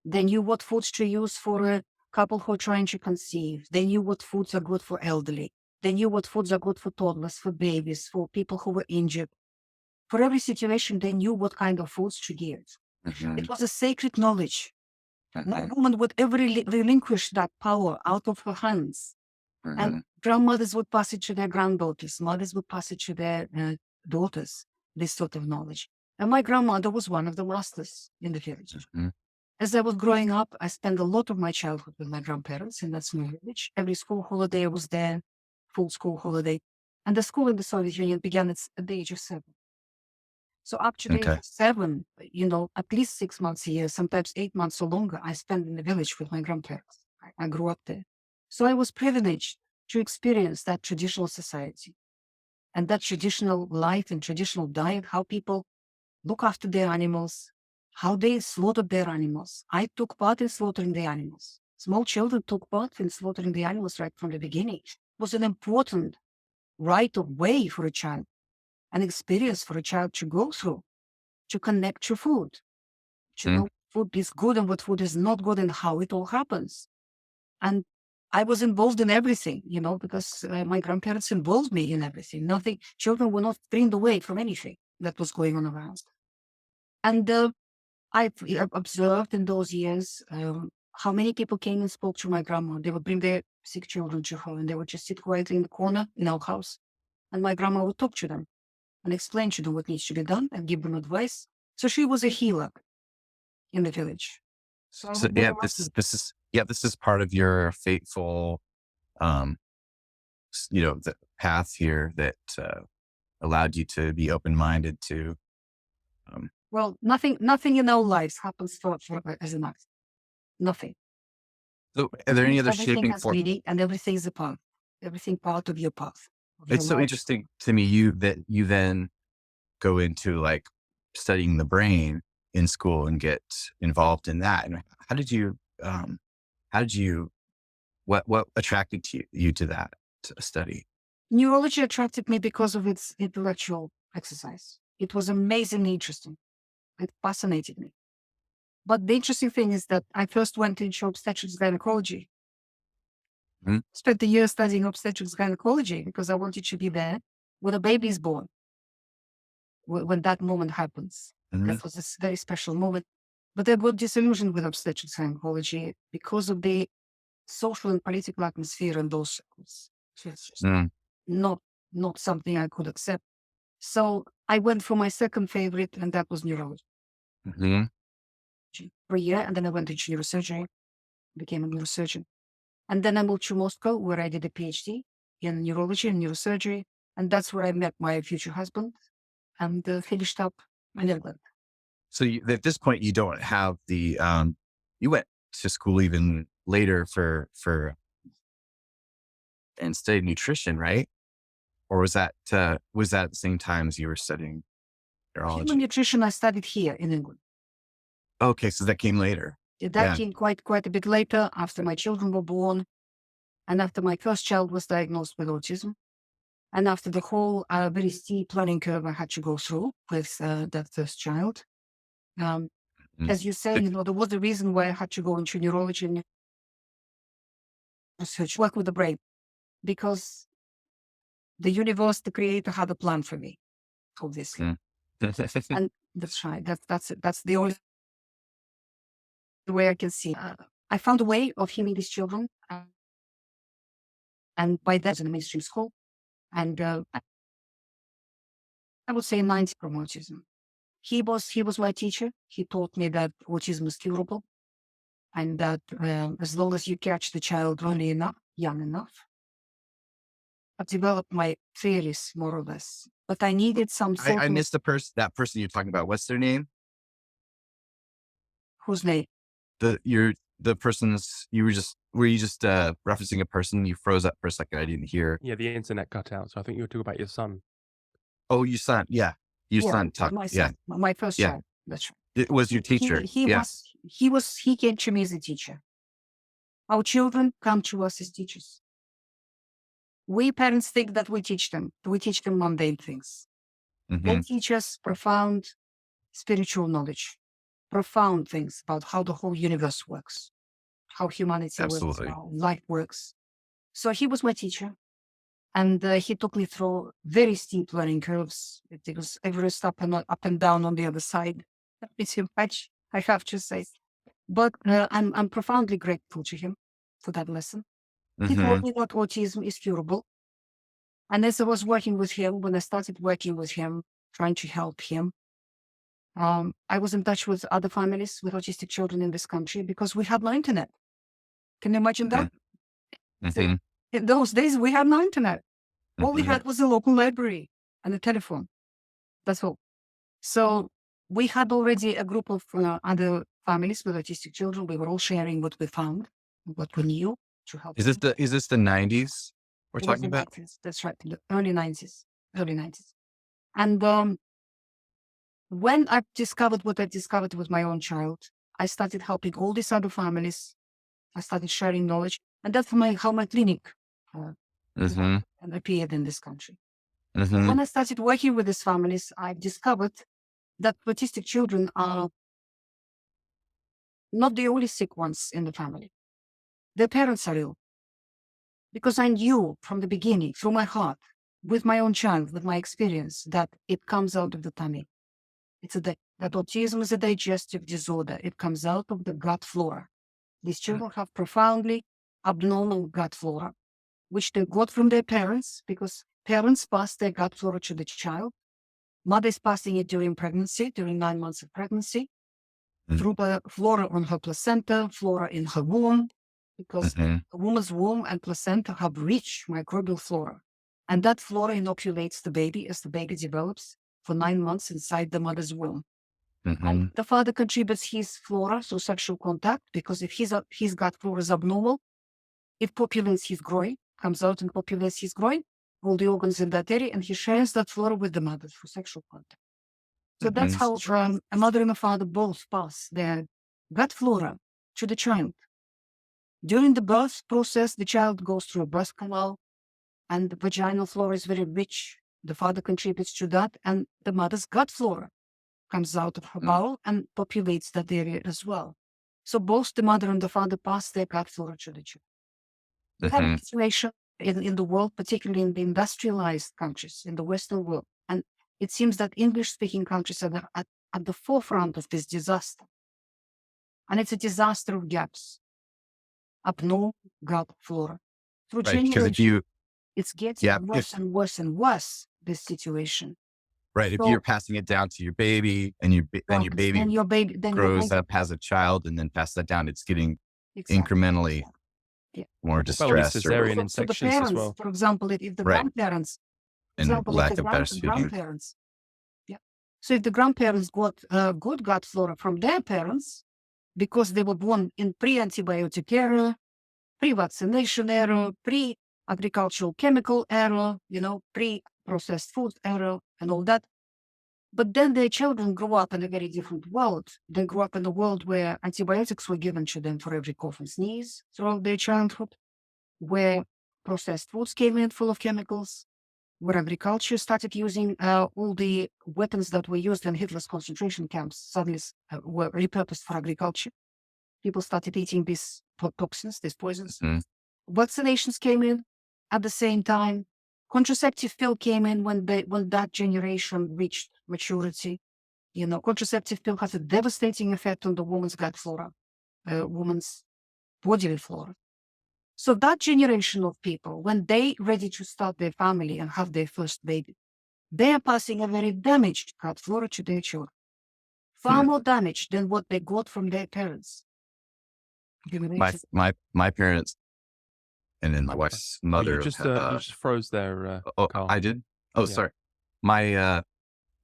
They knew what foods to use for a couple who are trying to conceive. They knew what foods are good for elderly. They knew what foods are good for toddlers, for babies, for people who were injured. For every situation, they knew what kind of foods to give. Mhm. It was a sacred knowledge. No Mhm. woman would ever relinquish that power out of her hands. Mhm. And grandmothers would pass it to their granddaughters. Mothers would pass it to their daughters, this sort of knowledge. And my grandmother was one of the masters in the village. Mhm. As I was growing up, I spent a lot of my childhood with my grandparents in that small village. Every school holiday I was there, full school holiday. And the school in the Soviet Union began at the age of 7. So up to the age Okay. of 7, at least 6 months a year, sometimes 8 months or longer, I spent in the village with my grandparents. I grew up there. So I was privileged to experience that traditional society and that traditional life and traditional diet, how people look after their animals, how they slaughtered their animals. I took part in slaughtering the animals. Small children took part in slaughtering the animals right from the beginning. It was an important rite of way for a child, an experience for a child to go through, to connect to food, to Mm. know food is good and what food is not good and how it all happens. And I was involved in everything, because my grandparents involved me in everything. Nothing, children were not trained away from anything that was going on around. And I've observed in those years how many people came and spoke to my grandma. They would bring their sick children to her and they would just sit quietly in the corner in our house. And my grandma would talk to them and explain to them what needs to be done and give them advice. So she was a healer in the village. So I So would yeah, never this is part of your fateful, um, the path here that allowed you to be open-minded to. Well, nothing in our lives happens for as an act. Nothing. So are there any other Everything shaping has for? meaning and everything is a path. Everything part of your path. Of your It's so life. interesting to me that you then go into like studying the brain in school and get involved in that. And how did you, what attracted you to that study? Neurology attracted me because of its intellectual exercise. It was amazingly interesting. It fascinated me. But the interesting thing is that I first went into obstetrics gynecology. Mhm. Spent a year studying obstetrics gynecology because I wanted to be there when a baby is born, when that moment happens. Mhm. That was a very special moment. But I got disillusioned with obstetrics gynecology because of the social and political atmosphere in those circles. So it's just Mm. not something I could accept. So I went for my second favorite, and that was neurology Mhm. for a year. And then I went into neurosurgery, became a neurosurgeon. And then I moved to Moscow, where I did a PhD in neurology and neurosurgery. And that's where I met my future husband and finished up in England. So at this point, you don't have the, you went to school even later and studied nutrition, right? Or was that at the same time as you were studying Human neurology? nutrition I studied here in England. Okay. So that came later. That Yeah. came quite a bit later, after my children were born, and after my first child was diagnosed with autism, and after the whole very steep learning curve I had to go through with that first child. Mhm. As you say, there was a reason why I had to go into neurology and research, work with the brain, because the universe, the creator, had a plan for me, obviously. Mm. And that's right. That's it. That's the only way I can see. I found a way of healing these children, and by that, I was in a mainstream school, and I would say 90 from autism. He was my teacher. He taught me that autism is curable, and that as long as you catch the child early enough, young enough. I've developed my theories more or less, but I needed some sort I of missed that person you're talking about. What's their name? whose name. The person's, were you just referencing a person? You froze up for a second. I didn't hear. Yeah, the internet cut out. So I think you were talking about your son. Oh, your son. Yeah. Your Yeah, son talked. my Yeah. son, my first Yeah. child. That's right. It was your teacher. He Yeah. he came to me as a teacher. Our children come to us as teachers. We parents think that we teach them mundane things. They Hmm. teach us profound spiritual knowledge, profound things about how the whole universe works, how humanity works, Absolutely. how life works. So he was my teacher, and he took me through very steep learning curves. It was Everest up and down on the other side. It's too much, I have to say. But I'm profoundly grateful to him for that lesson. He Hmm. told me that autism is curable. And as I was working with him, when I started working with him, trying to help him, I was in touch with other families with autistic children in this country because we had no internet. Can you imagine that? Hmm. In those days, we had no internet. All we Hmm. had was a local library and a telephone. That's all. So we had already a group of other families with autistic children. We were all sharing what we found, what we knew to help. Is this the 90s we're It was talking the about? 90s. That's right, the early 90s. And when I discovered what I discovered with my own child, I started helping all these other families. I started sharing knowledge, and that's how my clinic Mm-hmm. and appeared in this country. Mm-hmm. When I started working with these families, I discovered that autistic children are not the only sick ones in the family. Their parents are ill. Because I knew from the beginning, through my heart, with my own child, with my experience, that it comes out of the tummy. That autism is a digestive disorder. It comes out of the gut flora. These children have profoundly abnormal gut flora, which they got from their parents, because parents pass their gut flora to the child. Mother is passing it during pregnancy, during 9 months of pregnancy, through the flora on her placenta, flora in her womb, because Mm-hmm. a woman's womb and placenta have rich microbial flora. And that flora inoculates the baby as the baby develops for 9 months inside the mother's womb. Mm-hmm. And the father contributes his flora through sexual contact, because if his gut flora is abnormal, it populates his groin, comes out and populates his groin, all the organs in that area, and he shares that flora with the mother through sexual contact. So that's how a mother and a father both pass their gut flora to the child. During the birth process, the child goes through a birth canal, and the vaginal flora is very rich. The father contributes to that, and the mother's gut flora comes out of her bowel and populates that area as well. So both the mother and the father pass their gut flora to the child. We have a situation in the world, particularly in the industrialized countries, in the Western world. And it seems that English-speaking countries are at the forefront of this disaster. And it's a disaster of gaps. Abnormal gut flora. Through generations, it's getting worse and worse and worse, this situation. Right. If you're passing it down to your baby, and your baby grows up, has a child, and then pass that down, it's getting incrementally more distressed. Well, cesarean infections as well. For example, if the grandparents, and lack of breastfeeding. So if the grandparents got good gut flora from their parents, because they were born in pre-antibiotic era, pre-vaccination era, pre-agricultural chemical era, pre-processed food era, and all that. But then their children grew up in a very different world. They grew up in a world where antibiotics were given to them for every cough and sneeze throughout their childhood, where processed foods came in full of chemicals, where agriculture started using all the weapons that were used in Hitler's concentration camps suddenly were repurposed for agriculture. People started eating these toxins, these poisons. Vaccinations came in at the same time. Contraceptive pill came in when that generation reached maturity. Contraceptive pill has a devastating effect on the woman's gut flora, woman's bodily flora. So that generation of people, when they ready to start their family and have their first baby, they are passing a very damaged gut flora to their children. Far more damaged than what they got from their parents. My parents, and then my wife's mother. You just froze there. Karl. I did. Oh, yeah. Sorry.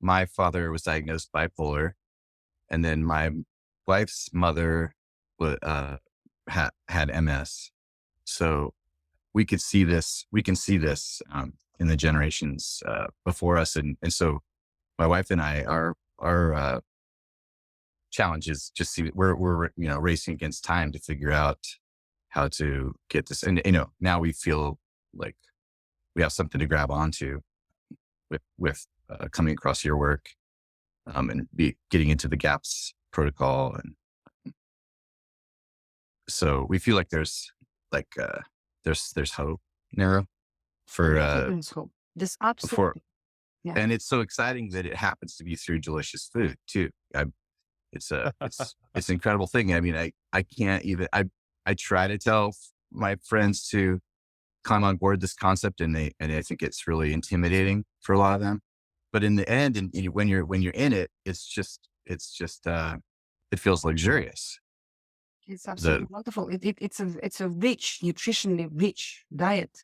My father was diagnosed bipolar, and then my wife's mother had MS. So we could see this. We can see this in the generations before us, and so my wife and I, our challenge is just we're racing against time to figure out how to get this. And now we feel like we have something to grab onto with coming across your work and getting into the GAPS protocol, and so we feel like there's hope, Nero, for there's hope. There's absolutely. And it's so exciting that it happens to be through delicious food too. It's an incredible thing. I mean, I can't even, I try to tell my friends to come on board this concept, and I think it's really intimidating for a lot of them. But in the end, and when you're in it, it feels luxurious. It's absolutely wonderful. It's a rich, nutritionally rich diet.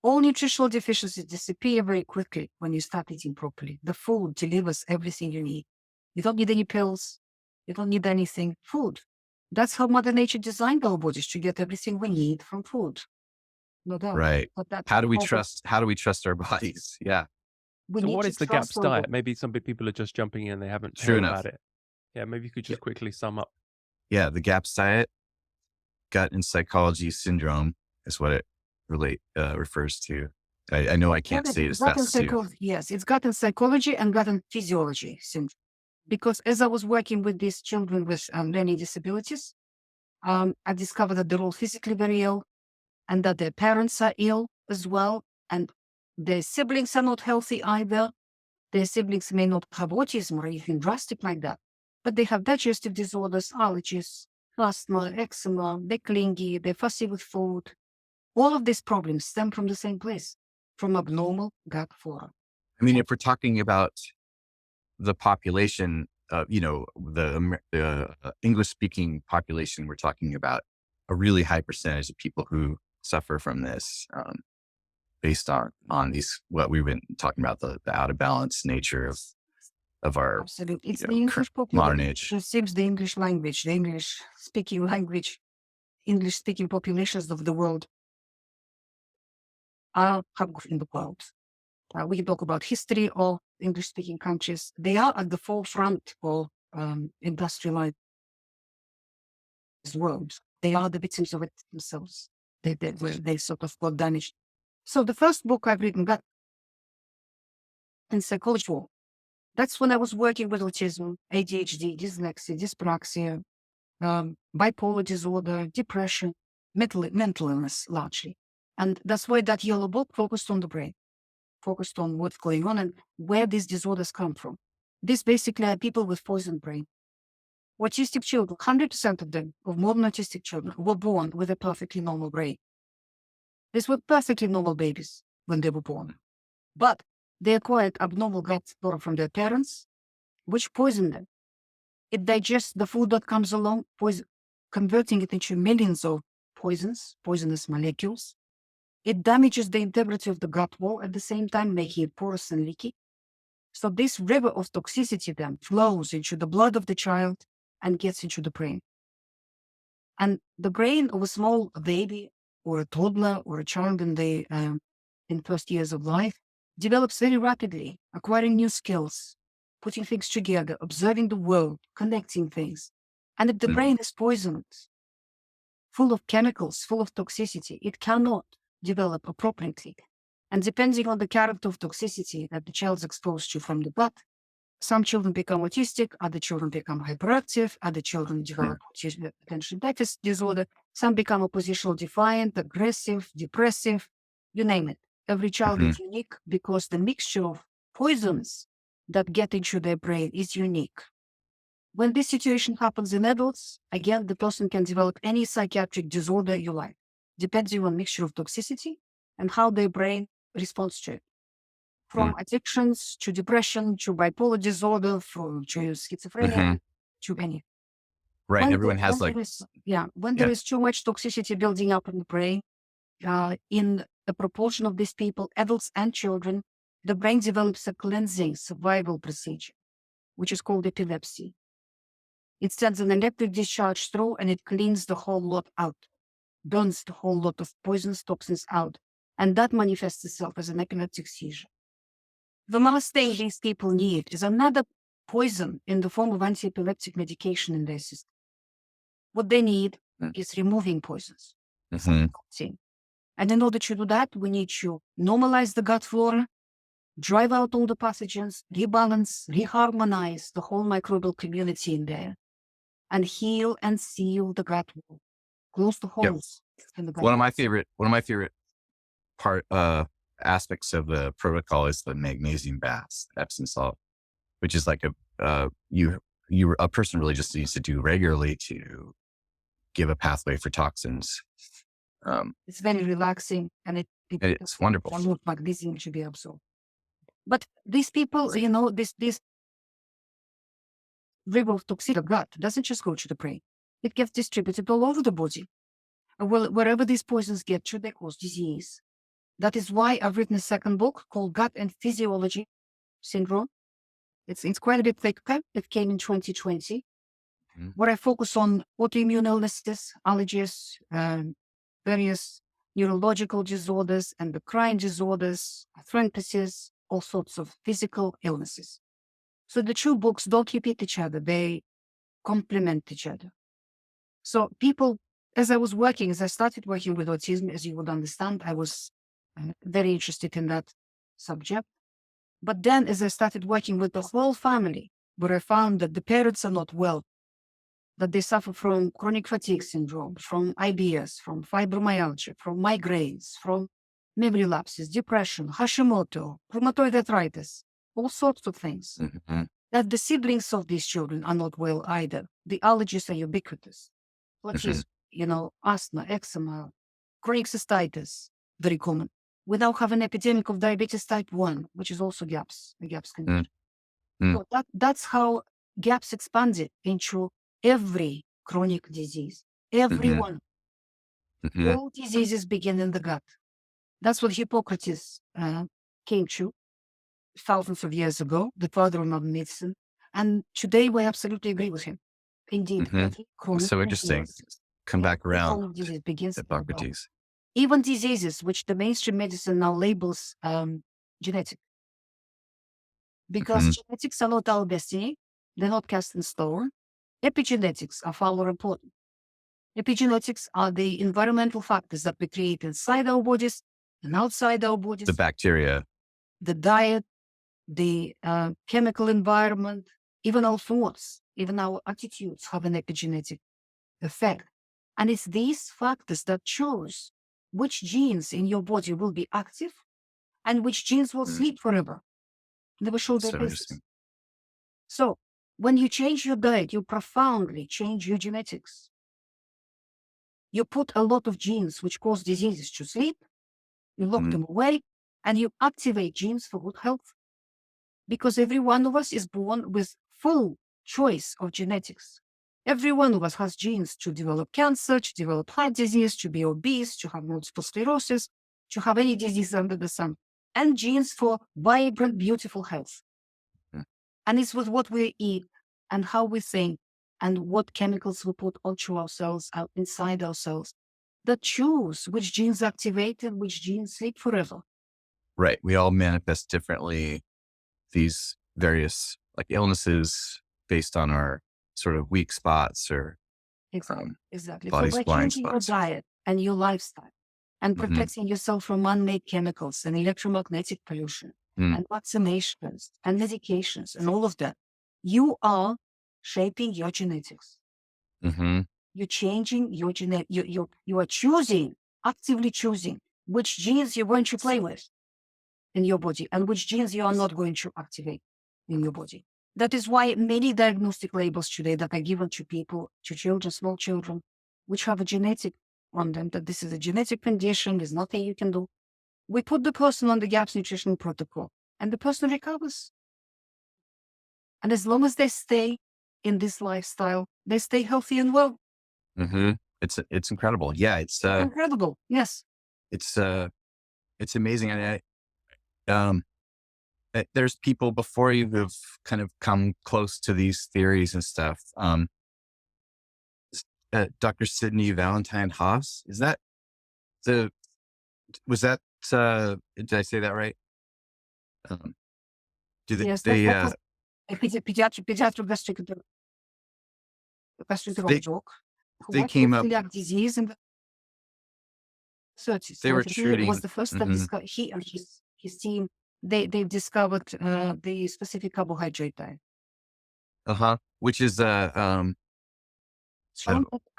All nutritional deficiencies disappear very quickly when you start eating properly. The food delivers everything you need. You don't need any pills. You don't need anything. Food. That's how Mother Nature designed our bodies, to get everything we need from food. No doubt. Right. But that's How do we trust our bodies? Yeah. we So need what to is the trust GAPS our diet? body. Maybe some people are just jumping in, they haven't True heard enough. about it. Yeah, maybe you could just quickly sum up. Yeah. The GAPS diet, gut and psychology syndrome, is what it refers to. I know I can't say it as fast as you. Yes, it's gut and psychology and gut and physiology syndrome. Because as I was working with these children with learning disabilities, I discovered that they're all physically very ill, and that their parents are ill as well, and their siblings are not healthy either. Their siblings may not have autism or anything drastic like that, but they have digestive disorders, allergies, asthma, eczema, they're clingy, they're fussy with food. All of these problems stem from the same place, from abnormal gut flora. I mean, if we're talking about the population, the English-speaking population, we're talking about a really high percentage of people who suffer from this, based on these, what we've been talking about, the out of balance nature of our Absolutely. It's the English modern population age. receives the English language, the English-speaking language, English-speaking populations of the world are in the world. We can talk about history of English-speaking countries. They are at the forefront of industrialized world. They are the victims of it themselves. They sort of got damaged. So the first book I've written, Gut and Psychology, that's when I was working with autism, ADHD, dyslexia, dyspraxia, bipolar disorder, depression, mental illness largely. And that's why that yellow book focused on the brain, focused on what's going on and where these disorders come from. These basically are people with poisoned brain. Autistic children, 100% of them, of modern autistic children, were born with a perfectly normal brain. These were perfectly normal babies when they were born. But they acquired abnormal gut flora from their parents, which poisoned them. It digests the food that comes along, converting it into millions of poisonous molecules. It damages the integrity of the gut wall at the same time, making it porous and leaky. So this river of toxicity then flows into the blood of the child and gets into the brain. And the brain of a small baby or a toddler or a child in the first years of life develops very rapidly, acquiring new skills, putting things together, observing the world, connecting things. And if the brain is poisoned, full of chemicals, full of toxicity, it cannot develop appropriately. And depending on the character of toxicity that the child's exposed to from the gut, some children become autistic, other children become hyperactive, other children develop attention deficit disorder, some become oppositional defiant, aggressive, depressive, you name it. Every child is unique because the mixture of poisons that get into their brain is unique. When this situation happens in adults, again, the person can develop any psychiatric disorder you like, depending on mixture of toxicity and how their brain responds to it. From addictions to depression to bipolar disorder, to schizophrenia, to any. Right. When Everyone has there is too much toxicity building up in the brain, in the proportion of these people, adults and children, the brain develops a cleansing survival procedure, which is called epilepsy. It sends an electric discharge through and it cleans the whole lot out, burns the whole lot of poisons, toxins out, and that manifests itself as an epileptic seizure. The last thing these people need is another poison in the form of anti-epileptic medication in their system. What they need is removing poisons. And in order to do that, we need to normalize the gut flora, drive out all the pathogens, rebalance, reharmonize the whole microbial community in there, and heal and seal the gut wall, close the holes in the gut. One of my favorite aspects of the protocol is the magnesium baths, Epsom salt, which is like a person really just needs to do regularly to give a pathway for toxins. It's very relaxing and it's wonderful. One of magnesium should be absorbed. But these people, this river of toxic gut doesn't just go to the brain. It gets distributed all over the body. Well, wherever these poisons get to, they cause disease. That is why I've written a second book called Gut and Physiology Syndrome. It's quite a bit thicker. It came in 2020, where I focus on autoimmune illnesses, allergies, various neurological disorders, endocrine disorders, arthritis, all sorts of physical illnesses. So the two books don't repeat each other. They complement each other. So people, as I started working with autism, as you would understand, I was very interested in that subject. But then as I started working with the whole family, where I found that the parents are not well, that they suffer from chronic fatigue syndrome, from IBS, from fibromyalgia, from migraines, from memory lapses, depression, Hashimoto, rheumatoid arthritis, all sorts of things. That the siblings of these children are not well either. The allergies are ubiquitous. Autism, asthma, eczema, chronic cystitis, very common. We now have an epidemic of diabetes type 1, which is also GAPS, a GAPS condition. So that's how GAPS expanded into every chronic disease, every one. All diseases begin in the gut. That's what Hippocrates came to thousands of years ago, the father of modern medicine. And today we absolutely agree with him. Indeed, every chronic So interesting. disease, Come back every around chronic disease begins in the gut. Hippocrates. Even diseases which the mainstream medicine now labels genetic. Because genetics are not our destiny, they're not cast in stone. Epigenetics are far more important. Epigenetics are the environmental factors that we create inside our bodies and outside our bodies. The bacteria. The diet, the chemical environment, even our thoughts, even our attitudes have an epigenetic effect. And it's these factors that choose which genes in your body will be active and which genes will sleep forever. Never show their faces. So when you change your diet, you profoundly change your genetics. You put a lot of genes which cause diseases to sleep, you lock them away, and you activate genes for good health. Because every one of us is born with full choice of genetics. Every one of us has genes to develop cancer, to develop heart disease, to be obese, to have multiple sclerosis, to have any disease under the sun, and genes for vibrant, beautiful health. And it's with what we eat and how we think and what chemicals we put onto ourselves, out inside ourselves, that choose which genes activate and which genes sleep forever. Right. We all manifest differently these various illnesses based on our sort of weak spots or Exactly. body So by blind changing spots. your diet and your lifestyle and protecting yourself from man-made chemicals and electromagnetic pollution and vaccinations and medications and all of that, you are shaping your genetics. You're changing your genetic. You are choosing, actively choosing which genes you're going to play with in your body and which genes you are not going to activate in your body. That is why many diagnostic labels today that are given to people, to children, small children, which have a genetic on them, that this is a genetic condition, there's nothing you can do. We put the person on the GAPS nutrition protocol and the person recovers. And as long as they stay in this lifestyle, they stay healthy and well. It's incredible. Yeah, it's incredible. Yes, it's amazing. And there's people before you who've kind of come close to these theories and stuff. Dr. Sidney Valentine Haas, did I say that right? Yes, that was a pediatric gastroenterologist they came up, celiac disease in the 30s. they were He treating, was the first that discovered, he and his team, they discovered the specific carbohydrate diet. which is I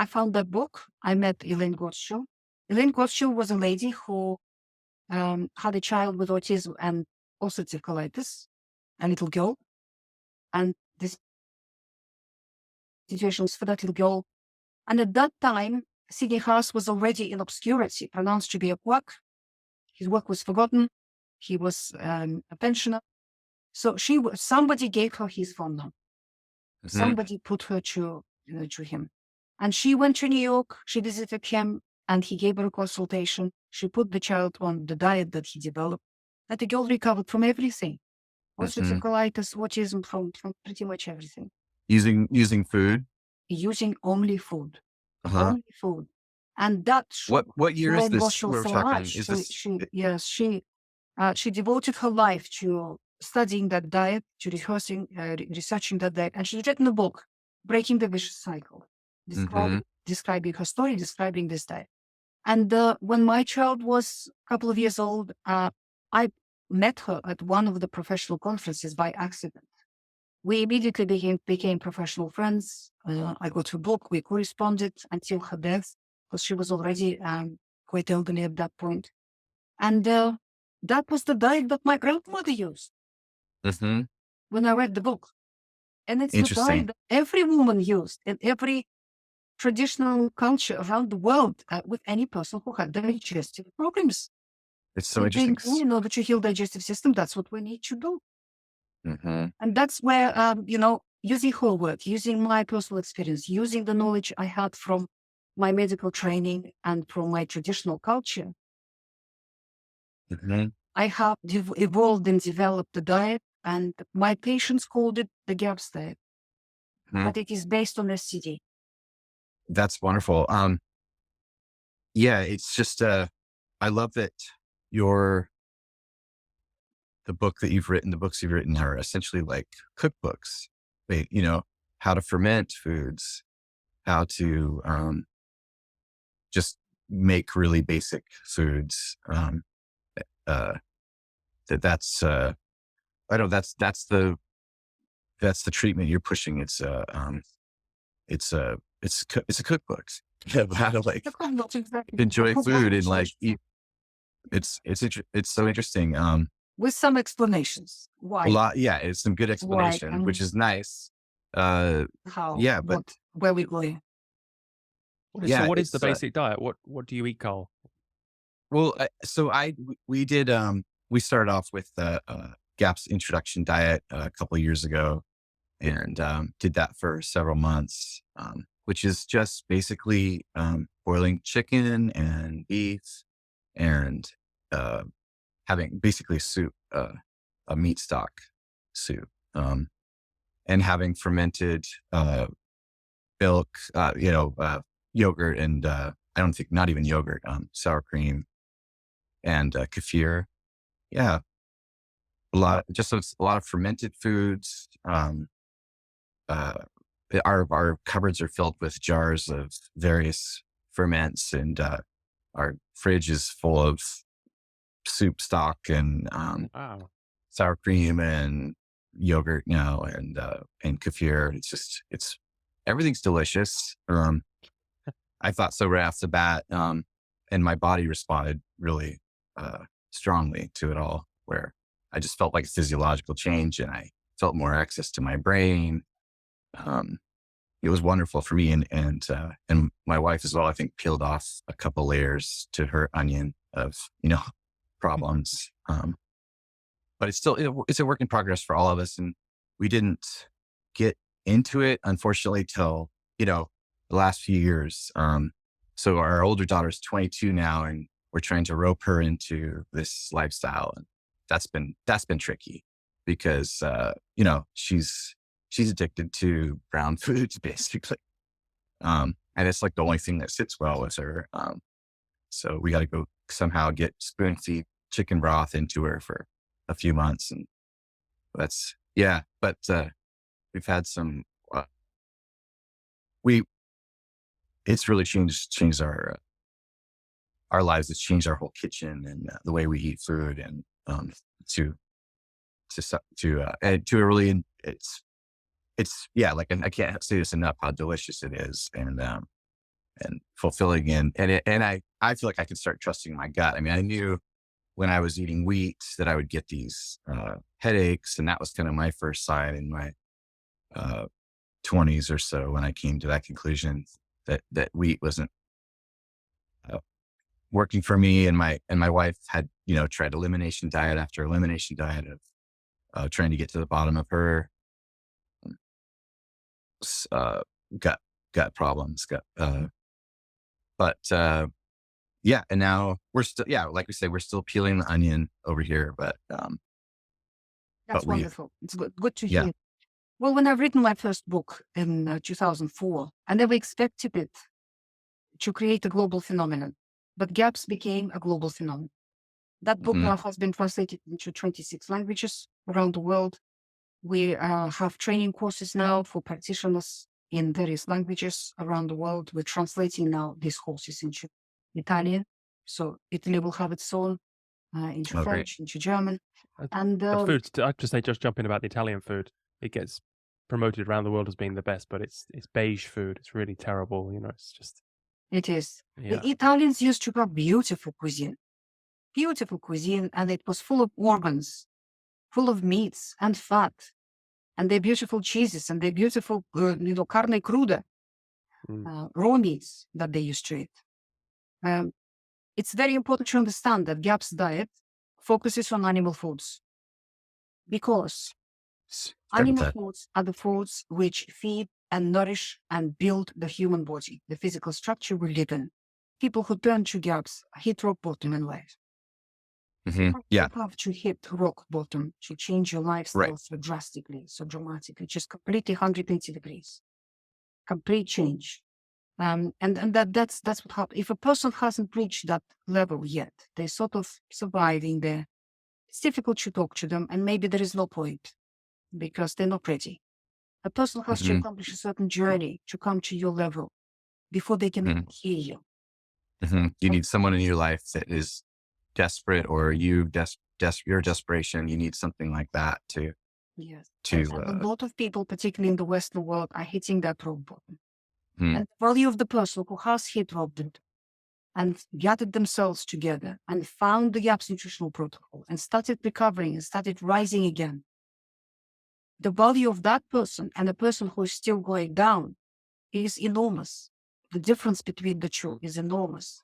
found that book. I met Elaine Gottschall. Elaine Gottschall was a lady who had a child with autism and ulcerative colitis, a little girl. And this situation was for that little girl. And at that time, Sidney Haas was already in obscurity, pronounced to be a quack. His work was forgotten. He was a pensioner. So somebody gave her his phone number. Somebody put her to him. And she went to New York. She visited him and he gave her a consultation. She put the child on the diet that he developed, and the girl recovered from everything. Ulcerative colitis, autism, from pretty much everything. Using food. Using only food. Uh-huh. Only food. And that What year is this brainwashed her we're so talking? much. Is this She devoted her life to studying that diet, to researching that diet, and she's written a book, Breaking the Vicious Cycle, describing her story, describing this diet. And when my child was a couple of years old, I met her at one of the professional conferences by accident. We immediately became professional friends. I got her book. We corresponded until her death, because she was already quite elderly at that point. And that was the diet that my grandmother used when I read the book. And it's the diet Interesting. that every woman used in every traditional culture around the world with any person who had digestive problems. It's so They interesting. think, in order to heal digestive system, that's what we need to do. Mhm. And that's where, using her work, using my personal experience, using the knowledge I had from my medical training and from my traditional culture, I have evolved and developed the diet, and my patients called it the GAPS diet, but it is based on SCD. That's wonderful. Yeah, it's just I love that the books you've written are essentially like cookbooks. How to ferment foods, how to just make really basic foods. That's I don't that's the treatment you're pushing. It's a cookbook. How to like enjoy food and like eat. It's so interesting. With some explanations. A Why? lot. Yeah. It's some good explanation, which is nice. How? Yeah, but where we going? So what is the it's, basic diet? What do you eat, Karl? well, we did, we started off with the, GAPS introduction diet a couple of years ago, and, did that for several months, which is just basically, boiling chicken and beef and, having basically soup, a meat stock soup, and having fermented, milk, yogurt and, I don't think, not even yogurt, sour cream and, kefir. Yeah. A lot of fermented foods. Uh, our cupboards are filled with jars of various ferments, and, our fridge is full of soup stock and, Wow. sour cream and yogurt, and kefir. Everything's delicious. I thought so right off the bat. And my body responded really, strongly to it all, where I just felt like a physiological change, and I felt more access to my brain. It was wonderful for me, and my wife as well. I think peeled off a couple layers to her onion of, problems. But it's a work in progress for all of us. And we didn't get into it, unfortunately, till, the last few years. So our older daughter's 22 now, and we're trying to rope her into this lifestyle. And that's been tricky because, she's addicted to brown foods, basically. And it's like the only thing that sits well with her. So we got to go somehow get spoon feed chicken broth into her for a few months. And but we've had some, it's really changed our lives. It's changed our whole kitchen and the way we eat food, and, to a really, like, I can't say this enough, how delicious it is, and fulfilling. And I feel like I can start trusting my gut. I mean, I knew when I was eating wheat that I would get these, headaches. And that was kind of my first sign in my, 20s or so, when I came to that conclusion that wheat wasn't, working for me. And my wife had, tried elimination diet after elimination diet of, trying to get to the bottom of her, uh, gut problems. But yeah, and now we're still, yeah, like we say, we're still peeling the onion over here, That's but we've, wonderful. It's good to yeah. hear. Well, when I've written my first book in 2004, I never expected it to create a global phenomenon, but gaps became a global phenomenon. That book Hmm. now has been translated into 26 languages around the world. We have training courses now for practitioners in various languages around the world. We're translating now these courses into Italian. So Italy will have its own, into Oh, great. French, into German. And The food, I'd just say, just jumping about the Italian food, it gets promoted around the world as being the best, but it's beige food. It's really terrible. You know, it's just, it is. The yeah. Italians used to have beautiful cuisine, and it was full of organs, full of meats and fat, and their beautiful cheeses and their beautiful, carne cruda, raw meats that they used to eat. It's very important to understand that GAP's diet focuses on animal foods because Start with animal that. foods are the foods which feed and nourish and build the human body, the physical structure we live in. People who turn to GAPs hit rock bottom in life. Yeah, You have to hit rock bottom to change your lifestyle right. so drastically, so dramatically, just completely 180 degrees, complete change. And that's what happens. If a person hasn't reached that level yet, they're sort of surviving there. It's difficult to talk to them, and maybe there is no point because they're not ready. A person has to Hmm. accomplish a certain journey to come to your level before they can Hmm. hear you. You need someone in your life that is desperate, or your desperation. You need something like that Yes. to, And a lot of people, particularly in the Western world, are hitting that rock bottom. hmm, And the value of the person who has hit rock bottom and gathered themselves together and found the GAPS nutritional protocol and started recovering and started rising again. The value of that person and the person who is still going down is enormous. The difference between the two is enormous.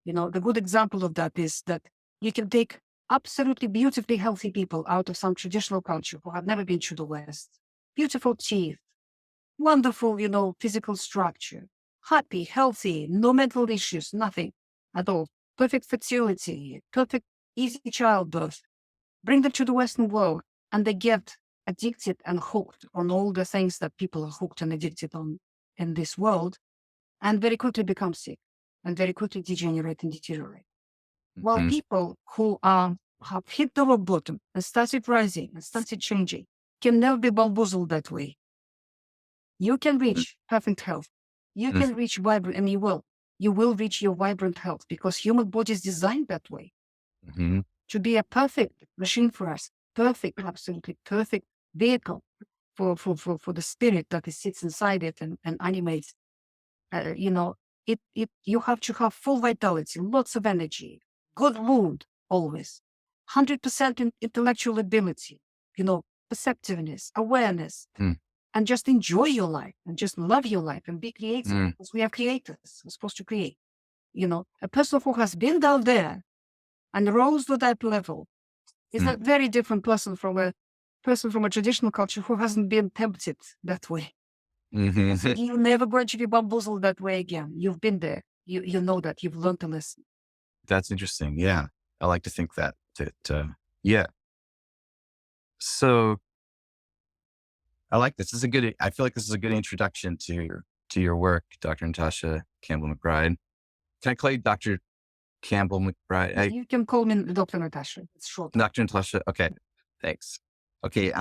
The good example of that is that you can take absolutely beautifully healthy people out of some traditional culture who have never been to the West. Beautiful teeth, wonderful, physical structure, happy, healthy, no mental issues, nothing at all. Perfect fertility, perfect, easy childbirth. Bring them to the Western world and they get addicted and hooked on all the things that people are hooked and addicted on in this world, and very quickly become sick and very quickly degenerate and deteriorate. While hmm, people who have hit the rock bottom and started rising and started changing can never be bamboozled that way. You can reach perfect health. You hmm, can reach vibrant, and you will. You will reach your vibrant health because human body is designed that way hmm, to be a perfect machine for us, perfect, absolutely perfect vehicle for the spirit that sits inside it and animates. You have to have full vitality, lots of energy, good mood always, 100% intellectual ability, perceptiveness, awareness, hmm, and just enjoy your life and just love your life and be creative hmm, because we are creators. We're supposed to create. A person who has been down there and rose to that level is hmm, a very different person from a traditional culture who hasn't been tempted that way. hmm. You're never going to be bamboozled that way again. You've been there. You know that. You've learned a lesson. That's interesting. Yeah, I like to think yeah. So I like this. I feel like this is a good introduction to your work, Dr. Natasha Campbell-McBride. Can I call you Dr. Campbell-McBride? You can call me Dr. Natasha. It's short. Dr. Natasha. Okay. Thanks. Okay.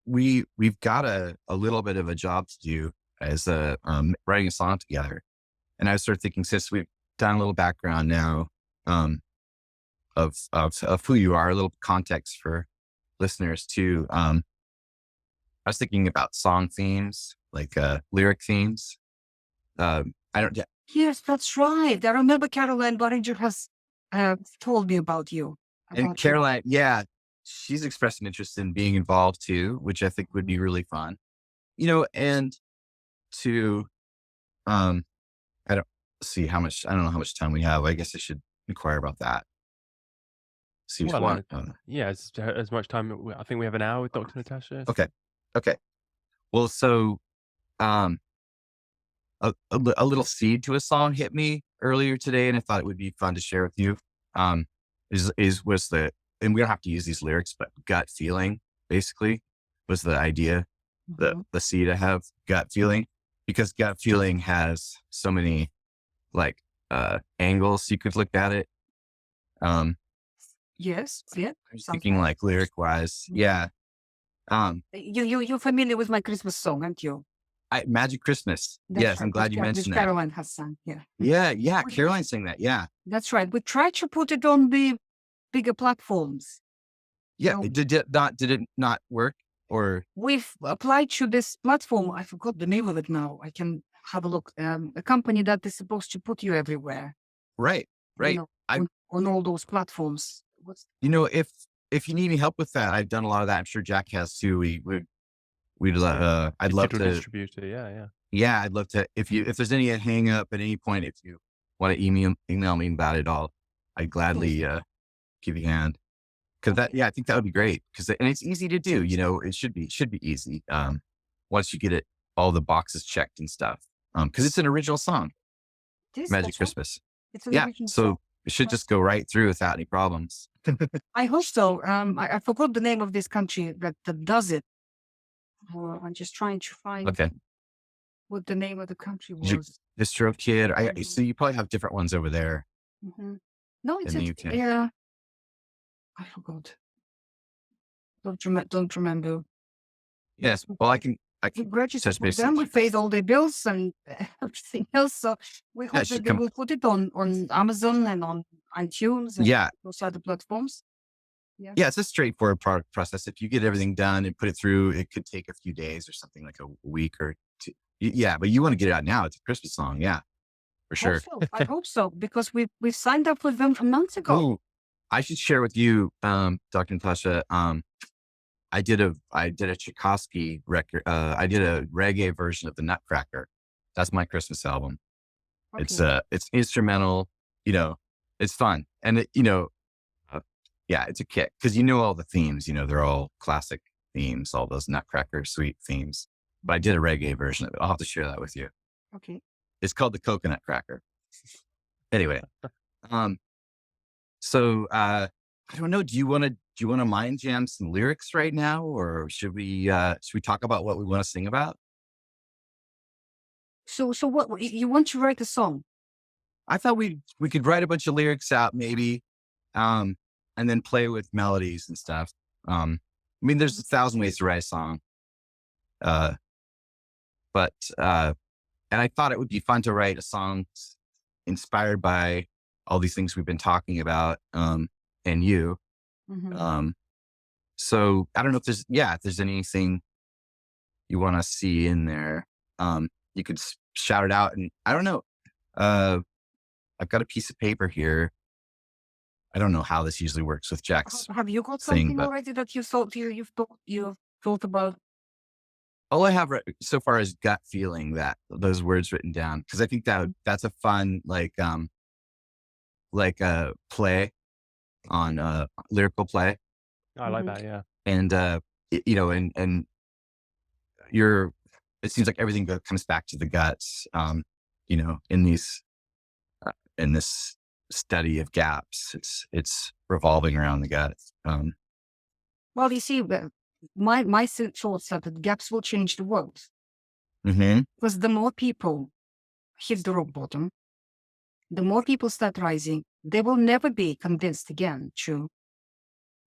We've got a little bit of a job to do as writing a song together. And I started thinking, since we've done a little background now, of who you are, a little context for listeners too. I was thinking about song themes, like lyric themes. I don't. Yes, that's right. I remember Caroline Barringer has told me about you. And Caroline, yeah, she's expressed an interest in being involved too, which I think would be really fun. And to I don't I don't know how much time we have. I guess I should inquire about that. Seems Well, one. yeah, as much time. I think we have an hour with Dr. Natasha. Okay. Okay. Well, so a little seed to a song hit me earlier today, and I thought it would be fun to share with you. Was the, and we don't have to use these lyrics, but gut feeling basically was the idea, the seed I have, gut feeling, because gut feeling has so many like angles you could look at it. Yes. Yeah. I was thinking like lyric wise. Yeah. You're familiar with my Christmas song, aren't you? Magic Christmas. That's Yes, right. I'm glad you Which mentioned that. Caroline has sung. Yeah. Yeah. Which- Caroline sang that. Yeah. That's right. We tried to put it on the bigger platforms. Yeah. So Did it not work? Or we've applied to this platform. I forgot the name of it now. I can have a look. A company that is supposed to put you everywhere. right. You know, on all those platforms. If you need any help with that, I've done a lot of that. I'm sure Jack has too. I'd love Digital to. distributor. Yeah. Yeah, I'd love to. If there's any hang up at any point, if you want to email me about it all, I'd gladly give you a hand. Because I think that would be great. And it's easy to do. It should be easy. Once you get it, all the boxes checked and stuff. Because it's an original song, Magic Christmas. It's an Yeah, original so song. it should just go right through without any problems. I hope so. I forgot the name of this country that does it. I'm just trying to find Okay, what the name of the country You- was. DistroKid. So you probably have different ones over there. No, it's in the UK. yeah. I forgot. Don't remember. Yes. Well, I can. We registered Touch with base. them. We paid all their bills and everything else. So we hope should that they come- will put it on Amazon and on iTunes and Yeah. those other platforms. Yeah, it's a straightforward process. If you get everything done and put it through, it could take a few days or something, like a week or two. Yeah, but you want to get it out now. It's a Christmas song. Yeah, for sure. I hope so because we've signed up with them a month ago. Oh, I should share with you, Dr. Natasha. I did a Tchaikovsky record. I did a reggae version of the Nutcracker. That's my Christmas album. Okay. It's instrumental. It's fun, and it's a kick because all the themes. They're all classic themes, all those Nutcracker sweet themes. But I did a reggae version of it. I'll have to share that with you. Okay. It's called the Coconut Cracker. Anyway, so I don't know. Do you want to mind jam some lyrics right now, or should we talk about what we want to sing about? So what you want to write a song? I thought we could write a bunch of lyrics out maybe, and then play with melodies and stuff. There's 1,000 ways to write a song. And I thought it would be fun to write a song inspired by all these things we've been talking about, and you. So I don't know if there's anything you want to see in there. You could shout it out, and I don't know. I've got a piece of paper here. I don't know how this usually works with Jack's. Have you got thing, something but- already that you've thought about? All I have so far is gut feeling, that those words written down, because I think that's a fun play on lyrical play, I like that. Yeah. and and it seems like everything comes back to the guts, in this study of gaps. It's revolving around the gut. Well, you see, my thoughts are that gaps will change the world Mhm. because the more people hit the rock bottom, the more people start rising. They will never be convinced again to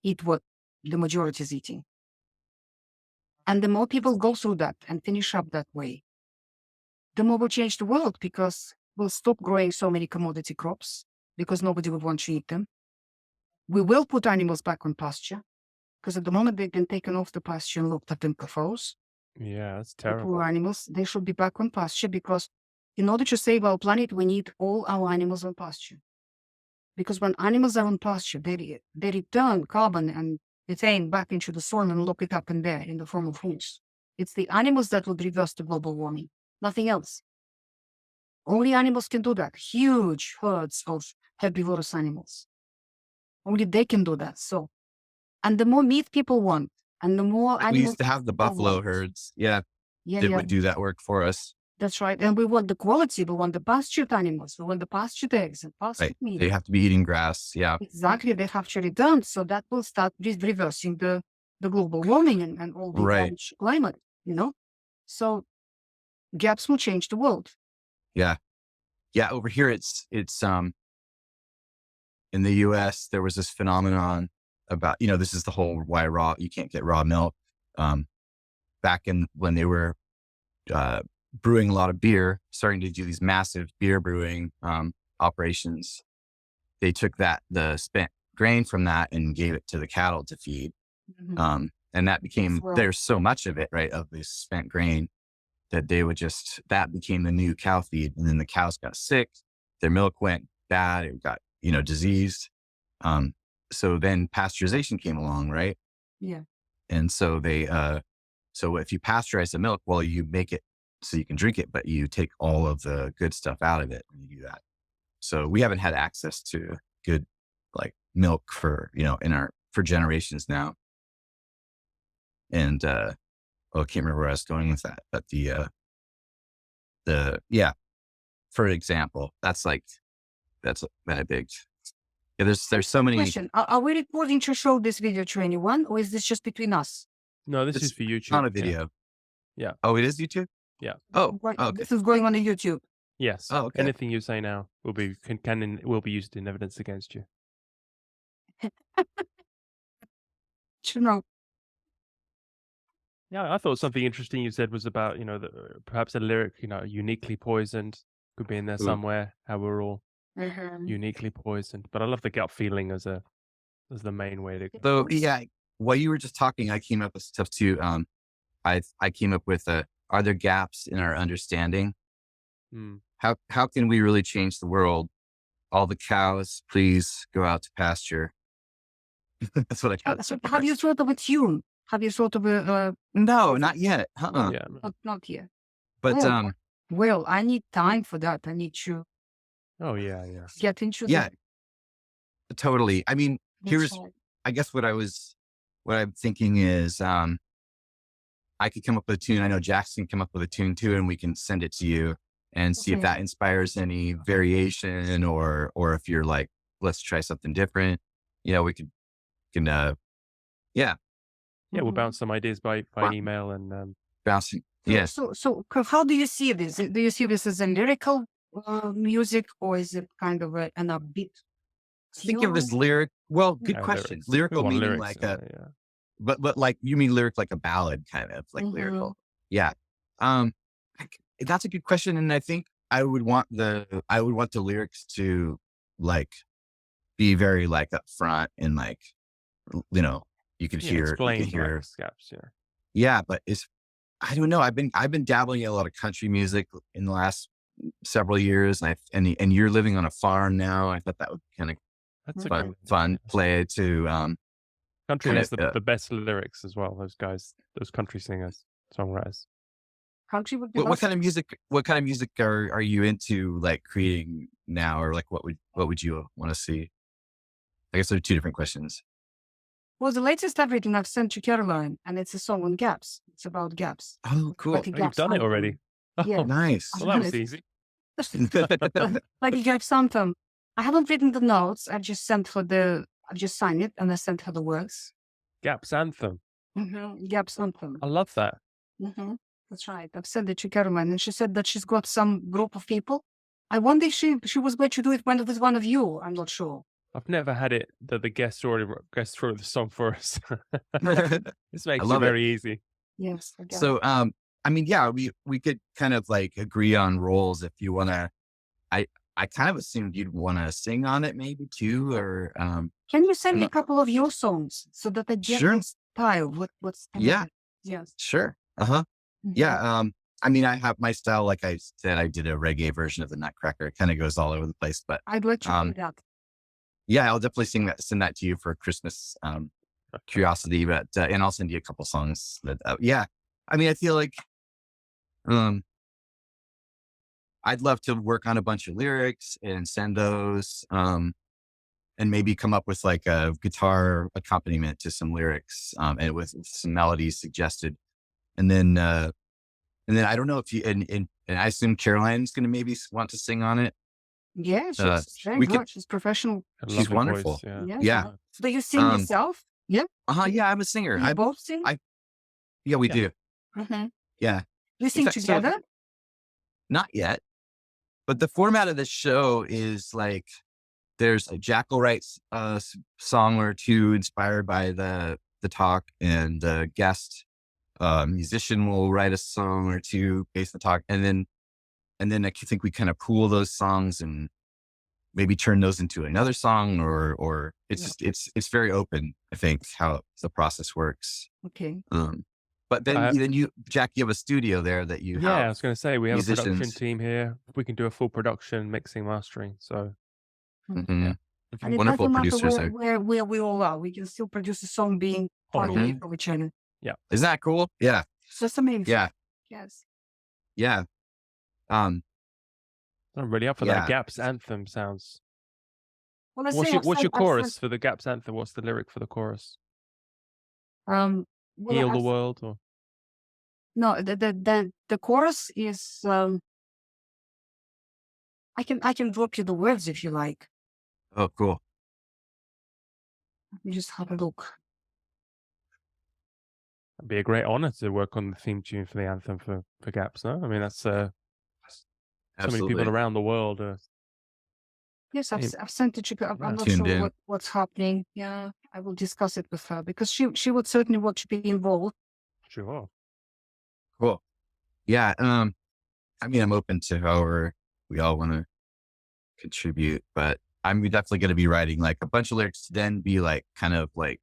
eat what the majority is eating. And the more people go through that and finish up that way, the more will change the world because we'll stop growing so many commodity crops because nobody will want to eat them. We will put animals back on pasture because at the moment they've been taken off the pasture and looked at in CAFOs. Yeah, that's The terrible. poor animals, they should be back on pasture because in order to save our planet, we need all our animals on pasture. Because when animals are on pasture, they return carbon and methane back into the soil and lock it up in there in the form of humus. It's the animals that will reverse the global warming, nothing else. Only animals can do that. Huge herds of herbivorous animals. Only they can do that. So, and the more meat people want, and the more We animals used to have the buffalo herds. Yeah, yeah, that yeah. would do that work for us. That's right. And we want the quality. We want the pastured animals. We want the pastured eggs and pastured Right. meat. They have to be eating grass. Yeah. Exactly. They have to return. So that will start reversing the global warming and all the Right. damaged climate, So gaps will change the world. Yeah. Yeah. Over here, it's in the US, there was this phenomenon about, this is the whole why you can't get raw milk. Back when they were, brewing a lot of beer, starting to do these massive beer brewing, operations, they took the spent grain from that and gave it to the cattle to feed. Mhm. And that became, Well- there's so much of it, right, of this spent grain that that became the new cow feed. And then the cows got sick, their milk went bad, it got, diseased. So then pasteurization came along, right? Yeah. And so so if you pasteurize the milk, well, you make it so you can drink it, but you take all of the good stuff out of it when you do that. So we haven't had access to good like milk for generations now. And I can't remember where I was going with that, but for example, that's a big. Yeah, there's so many. Question: Are we recording to show this video to anyone, or is this just between us? No, this It's is for YouTube. on a video. Yeah. Oh, it is YouTube? Yeah. Oh, Right, okay. This is going on the YouTube. Yes. Oh, okay. Anything you say now will be used in evidence against you. Yeah, I thought something interesting you said was about, perhaps a lyric, uniquely poisoned could be in there Ooh. somewhere. How we're all Mhm. uniquely poisoned. But I love the gut feeling as the main way to. So yeah, while you were just talking, I came up with stuff too. I came up with are there gaps in our understanding? Hmm. How can we really change the world? All the cows, please go out to pasture. That's what I got. So have you thought of a tune? Have you thought of a? No, not yet. Yeah. Not yet. But Oh. Well, I need time for that. I need to Oh yeah, yeah. get into yeah, totally. I mean, That's right. I guess what I'm thinking is, I could come up with a tune. I know Jackson can come up with a tune too, and we can send it to you and see if Okay. that inspires any variation or if you're like, let's try something different. We can, Yeah, we'll Mhm. bounce some ideas by Wow. email and bouncing. Yes. So how do you see this? Do you see this as a lyrical music, or is it kind of an upbeat? Think of this tune? lyric. Well, good yeah, question. lyrics. Lyrical We want meaning lyrics like in there, yeah. but like you mean lyric like a ballad kind of like Mhm. lyrical. Yeah. That's a good question. And I think I would want the lyrics to like be very like upfront and like, you could Yeah, hear, explain like gaps, yeah. yeah, but I don't know. I've been dabbling in a lot of country music in the last several years. And you're living on a farm now. I thought that would kind of That's a Mhm. great fun yeah. play to, Country kind has of, the best lyrics as well. Those guys, those country singers, songwriters. Country would be what awesome. kind of music are you into like creating now, or like what would you want to see? I guess there are two different questions. Well, the latest I've written, I've sent to Caroline, and it's a song on gaps. It's about gaps. Oh, cool. Like a Oh, you've gaps done it anthem. already. Yeah. Nice. Well, that was easy. Like a gaps anthem. I haven't written the notes. I've just signed it, and I sent her the words. Gaps anthem. Gaps anthem. I love that. That's right. I've sent it to Caroline, and she said that she's got some group of people. I wonder if she was going to do it with one of you. I'm not sure. I've never had it that the guest already guest wrote the song for us. This makes it love it. very easy. Yes. I guess. So, I mean, yeah, we could kind of like agree on roles if you want to. I kind of assumed you'd want to sing on it maybe too, or Can you send me a couple of your songs so that I get Sure. the style? What's Yeah. Yes. Sure. Yeah. I mean, I have my style. Like I said, I did a reggae version of the Nutcracker. It kind of goes all over the place, but I'd let you do that. yeah, I'll definitely send that to you for Christmas curiosity. But and I'll send you a couple songs that. Yeah, I mean, I feel like I'd love to work on a bunch of lyrics and send those, and maybe come up with like a guitar accompaniment to some lyrics, and with some melodies suggested, and then I don't know if you and And I assume Caroline's going to maybe want to sing on it. Yeah, Uh, she's very we good. could. She's professional. A She's lovely wonderful. voice, yeah. Yeah. Yeah. Do you sing Um. yourself? Yeah. Yeah, I'm a singer. Do you both sing? Yeah, we Yeah. do. Mhm. Yeah. Do you sing fact, so- together? Not yet. But the format of the show is like there's a Jackal writes a song or two inspired by the talk, and the guest musician will write a song or two based on the talk, and then I think we kind of pool those songs and maybe turn those into another song, or it's just it's very open. I think how the process works. Okay. But then you, Jack, you have a studio there that you Yeah, I have. was going to say, we have a production musicians. team here. We can do a full production, mixing, mastering. So, Mhm. if And you, it Wonderful doesn't matter producers where we all are. We can still produce a song being far Oh, away yeah. from each other. Isn't that cool? Yeah, It's just amazing. yeah, Yes. yeah. I'm really up for Yeah. that. Gaps anthem sounds. Well, let's What's say your, I've what's your sent- I've chorus sent- for the Gaps anthem? What's the lyric for the chorus? well, Heal the I've- world, or No, the chorus is I can drop you the words if you like. Oh, cool. Let me just have a look. it'd be a great honor to work on the theme tune for the anthem for Gaps. No, I mean that's so many Absolutely. people around the world are. Yes, Yeah. I've sent it to her. I'm Yeah. not Tuned sure in. what's happening. Yeah, I will discuss it with her because she would certainly want to be involved. Sure. Cool. Yeah. I mean, I'm open to however we all want to contribute, but I'm definitely going to be writing like a bunch of lyrics to then be like kind of like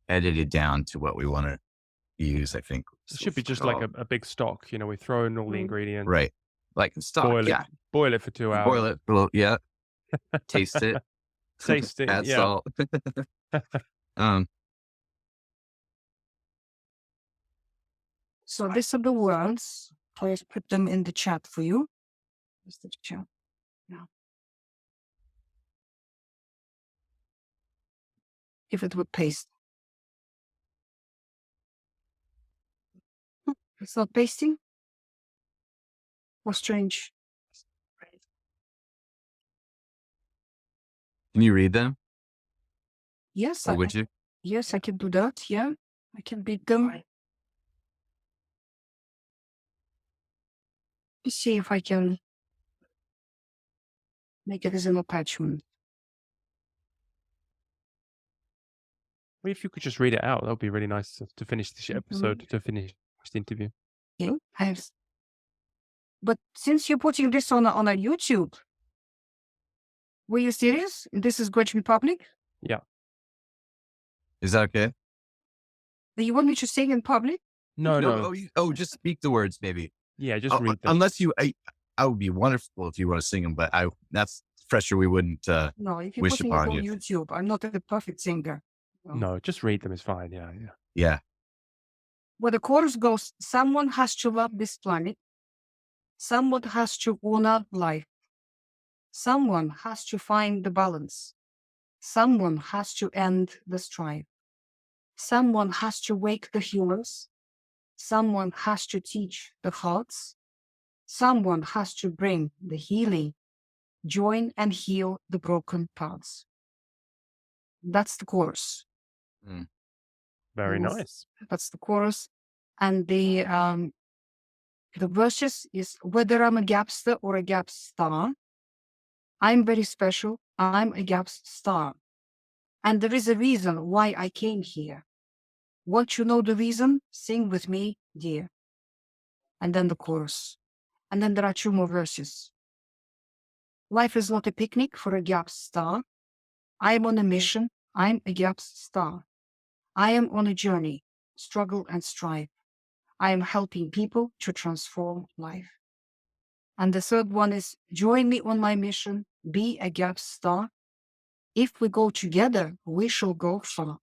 edited down to what we want to use. I think It should be just like a big stock. You know, we throw in all the Mm. ingredients, right, like stock. boil it for 2 hours, Boil it. Well, yeah. Taste it. taste it. Add Yeah. salt. So these are the words. Please put them in the chat for you. Where's the chat? Yeah. If it would paste. It's not pasting? Or strange? Can you read them? Yes, Or would you? yes, I can do that. Yeah, I can beat them. Let's see if I can make it as an attachment. Well, if you could just read it out, that would be really nice to finish this episode, to finish the interview. Yeah, but since you're putting this on a YouTube, were you serious? This is going to be public? Is that okay? Do you want me to sing in public? No. Just speak the words, maybe. Yeah, just read them. Unless I would be wonderful if you want to sing them, but that's pressure we wouldn't. No, if you're Wish putting it upon on you. YouTube, I'm not a perfect singer. No, just read them is fine. Yeah. Yeah. Where the chorus goes, someone has to love this planet. Someone has to honor life. Someone has to find the balance. Someone has to end the strife. Someone has to wake the humans. Someone has to teach the hearts. Someone has to bring the healing, join and heal the broken parts. That's the chorus. Very Yes. nice. That's the chorus. And the verses is whether I'm a gapster or a gap star, I'm very special. I'm a gap star. And there is a reason why I came here. Want you know the reason? Sing with me, dear. And then the chorus. And then there are 2 more verses. Life is not a picnic for a gap star. I'm on a mission. I'm a gap star. I am on a journey, struggle and strive. I am helping people to transform life. And the third one is join me on my mission, be a gap star. If we go together, we shall go far.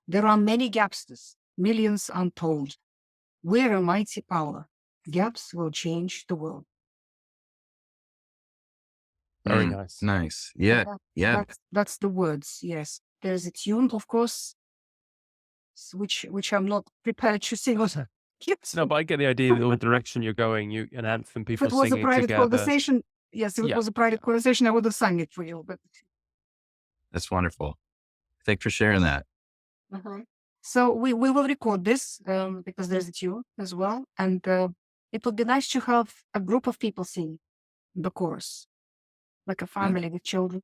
There are many gapsters, millions untold. We're a mighty power. Gaps will change the world. Very nice. Nice. Yeah. Yeah. That's the words. Yes. There's a tune, of course, which I'm not prepared to sing. Yes. No, but I get the idea that the direction you're going, an anthem, If people it was a singing private together. conversation, yes, if it Yeah. was a private conversation, I would have sung it for you. But That's wonderful. Thanks for sharing that. so we will record this because there's a tune as well, and it would be nice to have a group of people sing the chorus, like a family with children,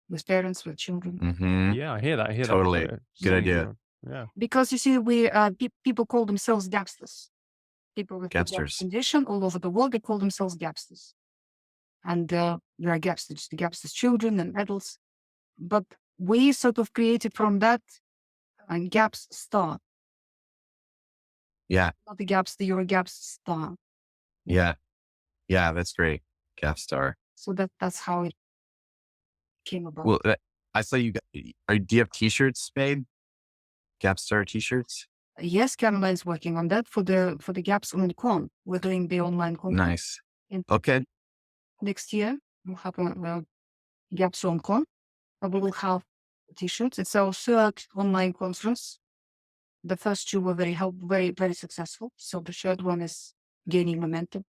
with parents, with children. Mm-hmm. Yeah, I hear that. I hear Totally. that. Good idea. Yeah. Because you see, we people call themselves gapsters. People with the gap Gapsters. condition all over the world, they call themselves gapsters. And there are gapsters, the gapsters children and adults. But we sort of created from that gaps star, Yeah. not the gaps, you're a gaps star. Yeah. Yeah. That's great. Gap star. So that's how it came about. Well, I saw you. Do you have T-shirts made? Gap star T-shirts. Yes, Caroline's working on that for the gaps on Con. We're doing the online conference. Nice. In Okay. next year, we'll have a gaps on Con. We will have T-shirts. It's our third online conference. The first two were very successful. So the third one is gaining momentum.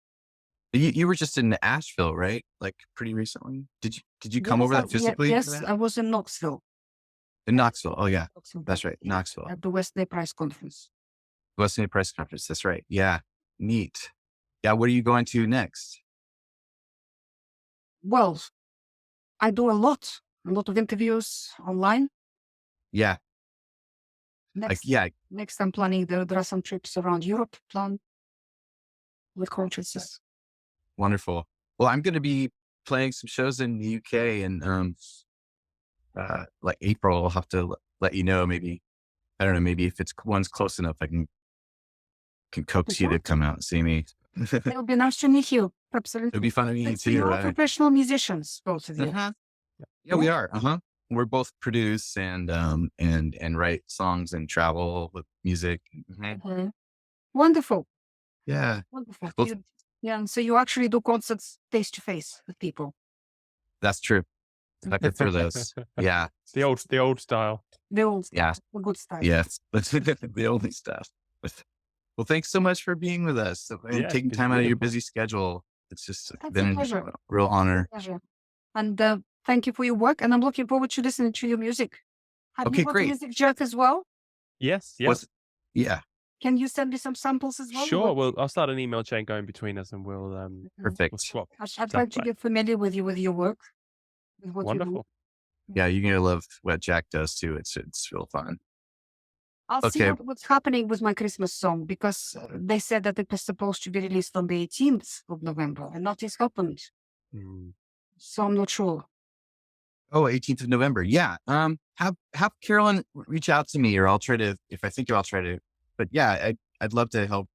You were just in Asheville, right? Like pretty recently. Did you come over that physically? Yes, I was in Knoxville. In Knoxville. Oh yeah, Knoxville, that's right. Knoxville. at the West Day Prize Conference. Western Press Conference. That's right. Yeah. Neat. Yeah. What are you going to next? Well, I do a lot of interviews online. Yeah. Next, Yeah. next I'm planning, there are some trips around Europe planned with conferences. Wonderful. Well, I'm going to be playing some shows in the UK in like April. I'll have to let you know. Maybe, I don't know, maybe if one's close enough, I can coax you to come out and see me. It would be nice to meet you. Absolutely. It'd be fun to meet you too. You're professional musicians, both of you. Uh-huh. Yeah, we are. We're both produce and write songs and travel with music. Wonderful. Yeah. Wonderful. Well, Yeah, and so you actually do concerts face to face with people. that's true. I prefer those. Yeah. It's the old style. The old stuff, Yeah. the good stuff. Yes. The only stuff. Well, thanks so much for being with us and taking time out of your busy schedule. It's just That's been a a pleasure. real honor. Pleasure. And thank you for your work. And I'm looking forward to listening to your music. Have Okay, you got great. music, Jeff, as well? Yes. Yeah. Can you send me some samples as well? Sure. Well, I'll start an email chain going between us, and we'll Perfect. we'll swap. I'd like to get familiar with your work. With what you do. Wonderful. Yeah. You're going to love what Jack does too. It's real fun. I'll see Okay. what's happening with my Christmas song, because they said that it was supposed to be released on the 18th of November, and nothing's happened. Mm. So I'm not sure. Oh, 18th of November. Yeah. Have Carolyn reach out to me, or I'll try to, if I think I'll try to, but yeah, I'd love to help.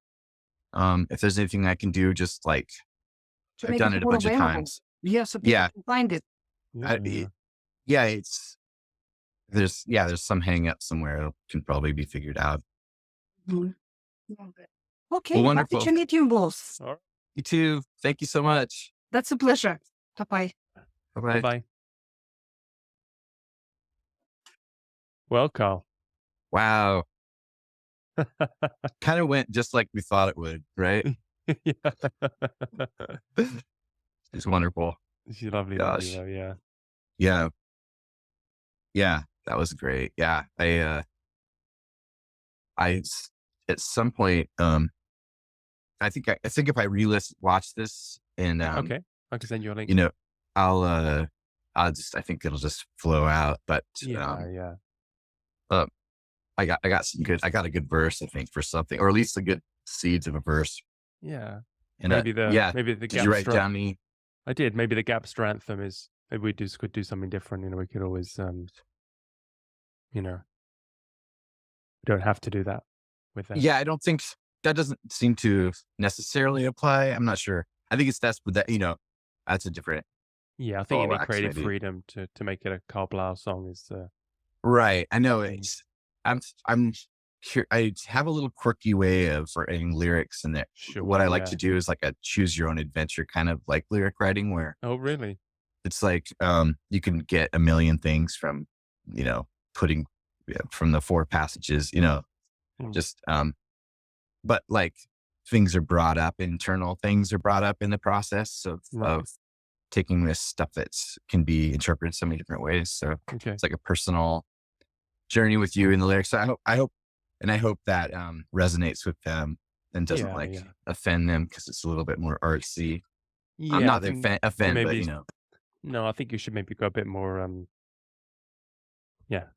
If there's anything I can do, just like To I've make done it it a more bunch of available. times. Yeah, so people Yeah. can find it. Yeah. There's some hang up somewhere. It can probably be figured out. Mhm. Yeah. Okay, Well, happy wonderful. to meet you both. All right. You too. Thank you so much. That's a pleasure. Bye-bye. Bye-bye. Bye. Well, Karl. Wow. Kind of went just like we thought it would, right? Yeah. It's wonderful. She's lovely. Gosh. Though, yeah. Yeah. Yeah. That was great. Yeah. I at some point, I think if I watch this and, Okay. I can send you a link. I think it'll just flow out, but, Yeah. I got a good verse, I think, for something, or at least the good seeds of a verse. Yeah. And Maybe the did you write Gapster- down the, I did. Maybe the Gapster anthem is. Maybe we could do something different. We could always, we don't have to do that with that. yeah, I don't think that doesn't seem to necessarily apply. I'm not sure. I think that's a different, Yeah, I think you need Fallbacks, creative maybe. freedom to make it a Karl Blau song. Is right. I know I have a little quirky way of writing lyrics, and that Sure, what I like yeah. to do is like a choose your own adventure kind of like lyric writing, where Oh, really? it's like, you can get a million things from, putting from the 4 passages, Mm. just, but like things are brought up, internal things are brought up in the process of taking this stuff that's can be interpreted so many different ways. So it's like a personal journey with you in the lyrics. So I hope that resonates with them and doesn't offend them because it's a little bit more artsy. Yeah, I'm not offend, maybe, but No, I think you should maybe go a bit more, not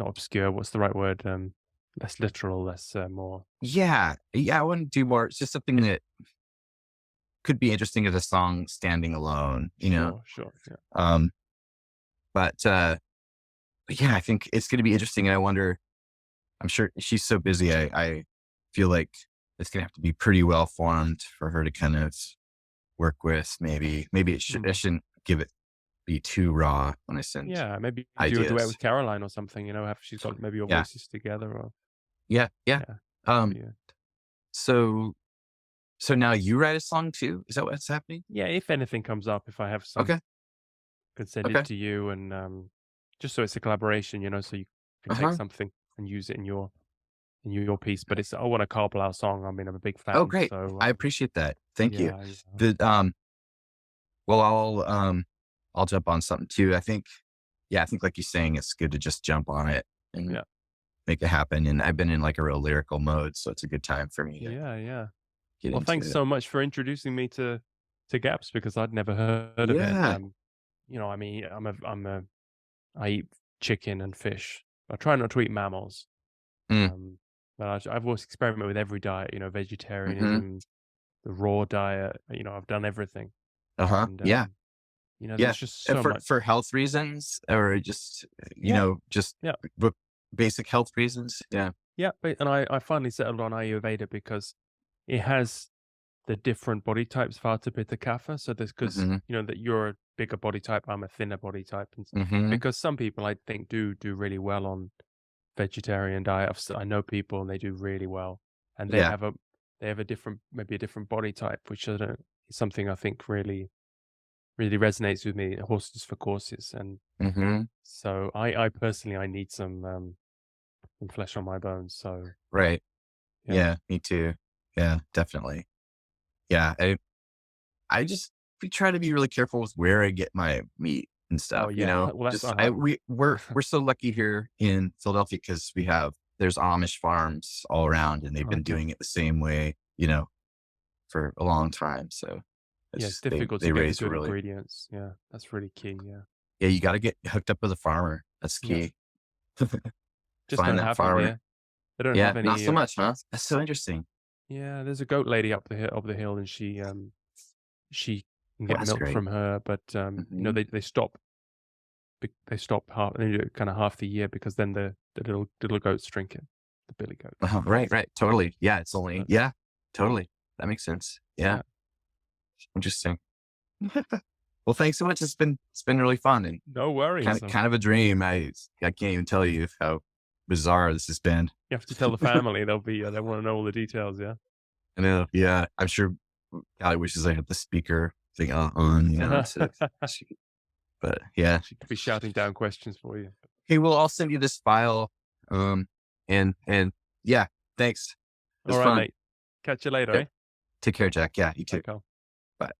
obscure. What's the right word? Less literal, less more. Yeah, I want to do more. It's just something that could be interesting as a song standing alone, Sure. Yeah. But yeah, I think it's going to be interesting. And I wonder, I'm sure she's so busy. I feel like it's going to have to be pretty well formed for her to kind of work with. Maybe I shouldn't be too raw when I send. Yeah, maybe ideas. do a duet with Caroline or something. Have she's got maybe your voices together or. Yeah. So now you write a song too? Is that what's happening? Yeah, if anything comes up, if I have some, I could send it to you, and just so it's a collaboration, so you can take something and use it in your piece. But I want a Karl Blau song. I mean, I'm a big fan. Oh, great! So, I appreciate that. Thank you. Well, I'll jump on something too. I think like you're saying, it's good to just jump on it and make it happen. And I've been in like a real lyrical mode, so it's a good time for me. Well, thanks so much for introducing me to Gaps, because I'd never heard of it. I mean, I eat chicken and fish. I try not to eat mammals. But I've always experimented with every diet, vegetarianism, the raw diet, I've done everything. And, there's just so much. For health reasons, or just, basic health reasons. Yeah. Yeah. And I finally settled on Ayurveda because it has the different body types, Vata, Pitta, Kapha. So there's, because, that you're a bigger body type, I'm a thinner body type. And because some people I think do really well on vegetarian diet. I know people and they do really well, and they have a different body type, which is something I think really resonates with me. Horses for courses, and so I personally I need some flesh on my bones. So right, yeah, me too. Yeah, definitely. Yeah, we try to be really careful with where I get my meat and stuff. Well, we're so lucky here in Philadelphia because there's Amish farms all around, and they've been doing it the same way, for a long time. So it's difficult to get good ingredients. Yeah, that's really key. Yeah, you got to get hooked up with a farmer. That's key. Just find that farmer. Here. They don't have any. Not so much, huh? That's so interesting. Yeah, there's a goat lady up the hill, and she can get milk from her, but they stop. They stop half. They do it kind of half the year, because then the little goats drink it. The billy goat. Right. Totally. Yeah, it's only totally. That makes sense. Yeah. Interesting. Well, thanks so much. It's been really fun, and no worries. Kind of a dream. I can't even tell you how bizarre this has been. You have to tell the family. They want to know all the details. Yeah. I know. Yeah, I'm sure. Callie wishes I had the speaker thing on. But yeah, she could be shouting down questions for you. Hey, well, I'll send you this file. And yeah, thanks. All right, fun. Mate. Catch you later. Yeah. Take care, Jack. Yeah, you too. Bye. Bye.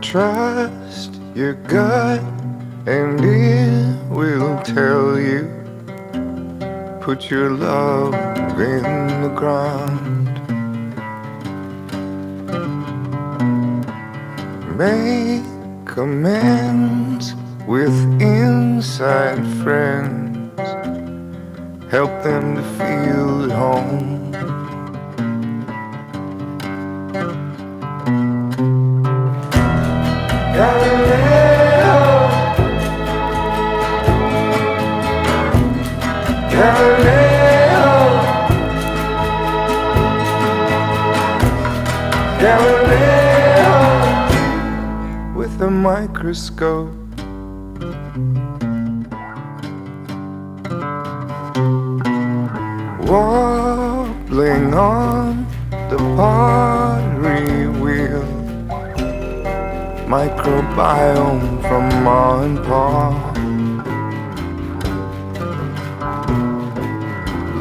Trust your gut and it will tell you. Put your love in the ground. Make amends with inside friends. Help them to feel at home. Galileo, Galileo, Galileo, with a microscope. Wobbling on the pottery wheel, microbiome from Ma and Pa.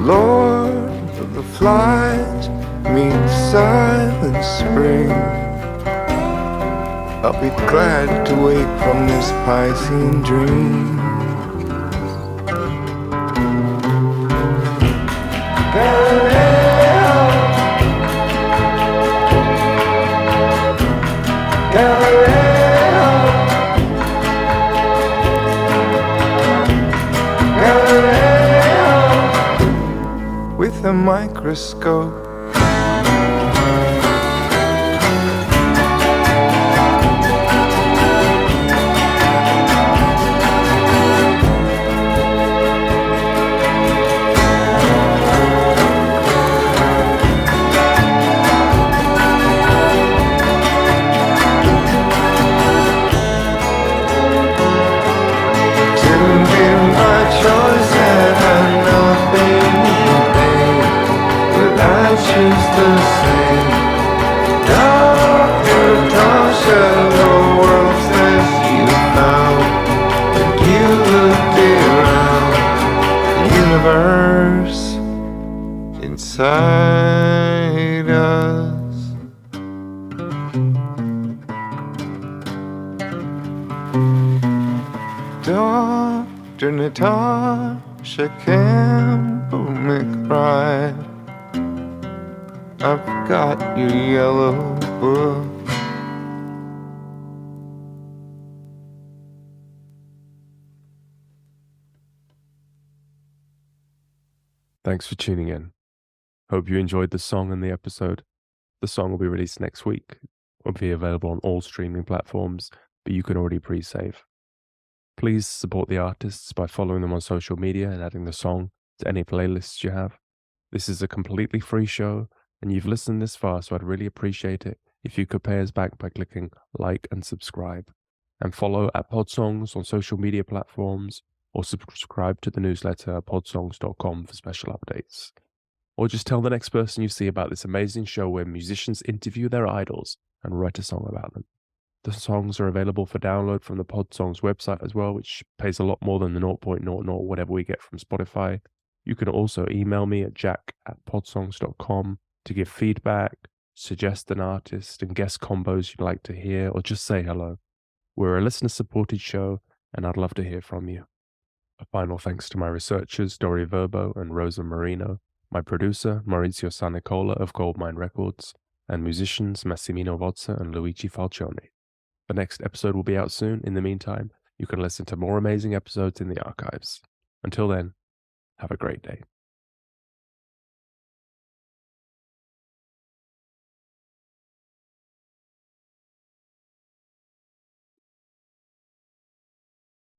Lord of the Flies meets Silent Spring. I'll be glad to wake from this Piscean dream. Galileo, Galileo, Galileo, with a microscope. Choose the same. Dr Natasha, the world says you found. You looked around the universe inside us. Dr Natasha Campbell-McBride, I've got your yellow book. Thanks for tuning in. Hope you enjoyed the song and the episode. The song will be released next week. It will be available on all streaming platforms, but you can already pre-save. Please support the artists by following them on social media and adding the song to any playlists you have. This is a completely free show, and you've listened this far, so I'd really appreciate it if you could pay us back by clicking like and subscribe. And follow at Podsongs on social media platforms, or subscribe to the newsletter at podsongs.com for special updates. Or just tell the next person you see about this amazing show where musicians interview their idols and write a song about them. The songs are available for download from the Podsongs website as well, which pays a lot more than the 0.00 whatever we get from Spotify. You can also email me at jack@podsongs.com to give feedback, suggest an artist and guest combos you'd like to hear, or just say hello. We're a listener-supported show, and I'd love to hear from you. A final thanks to my researchers, Dori Verbo and Rosa Marino, my producer, Maurizio Sanicola of Goldmine Records, and musicians Massimino Vozza and Luigi Falcione. The next episode will be out soon. In the meantime, you can listen to more amazing episodes in the archives. Until then, have a great day.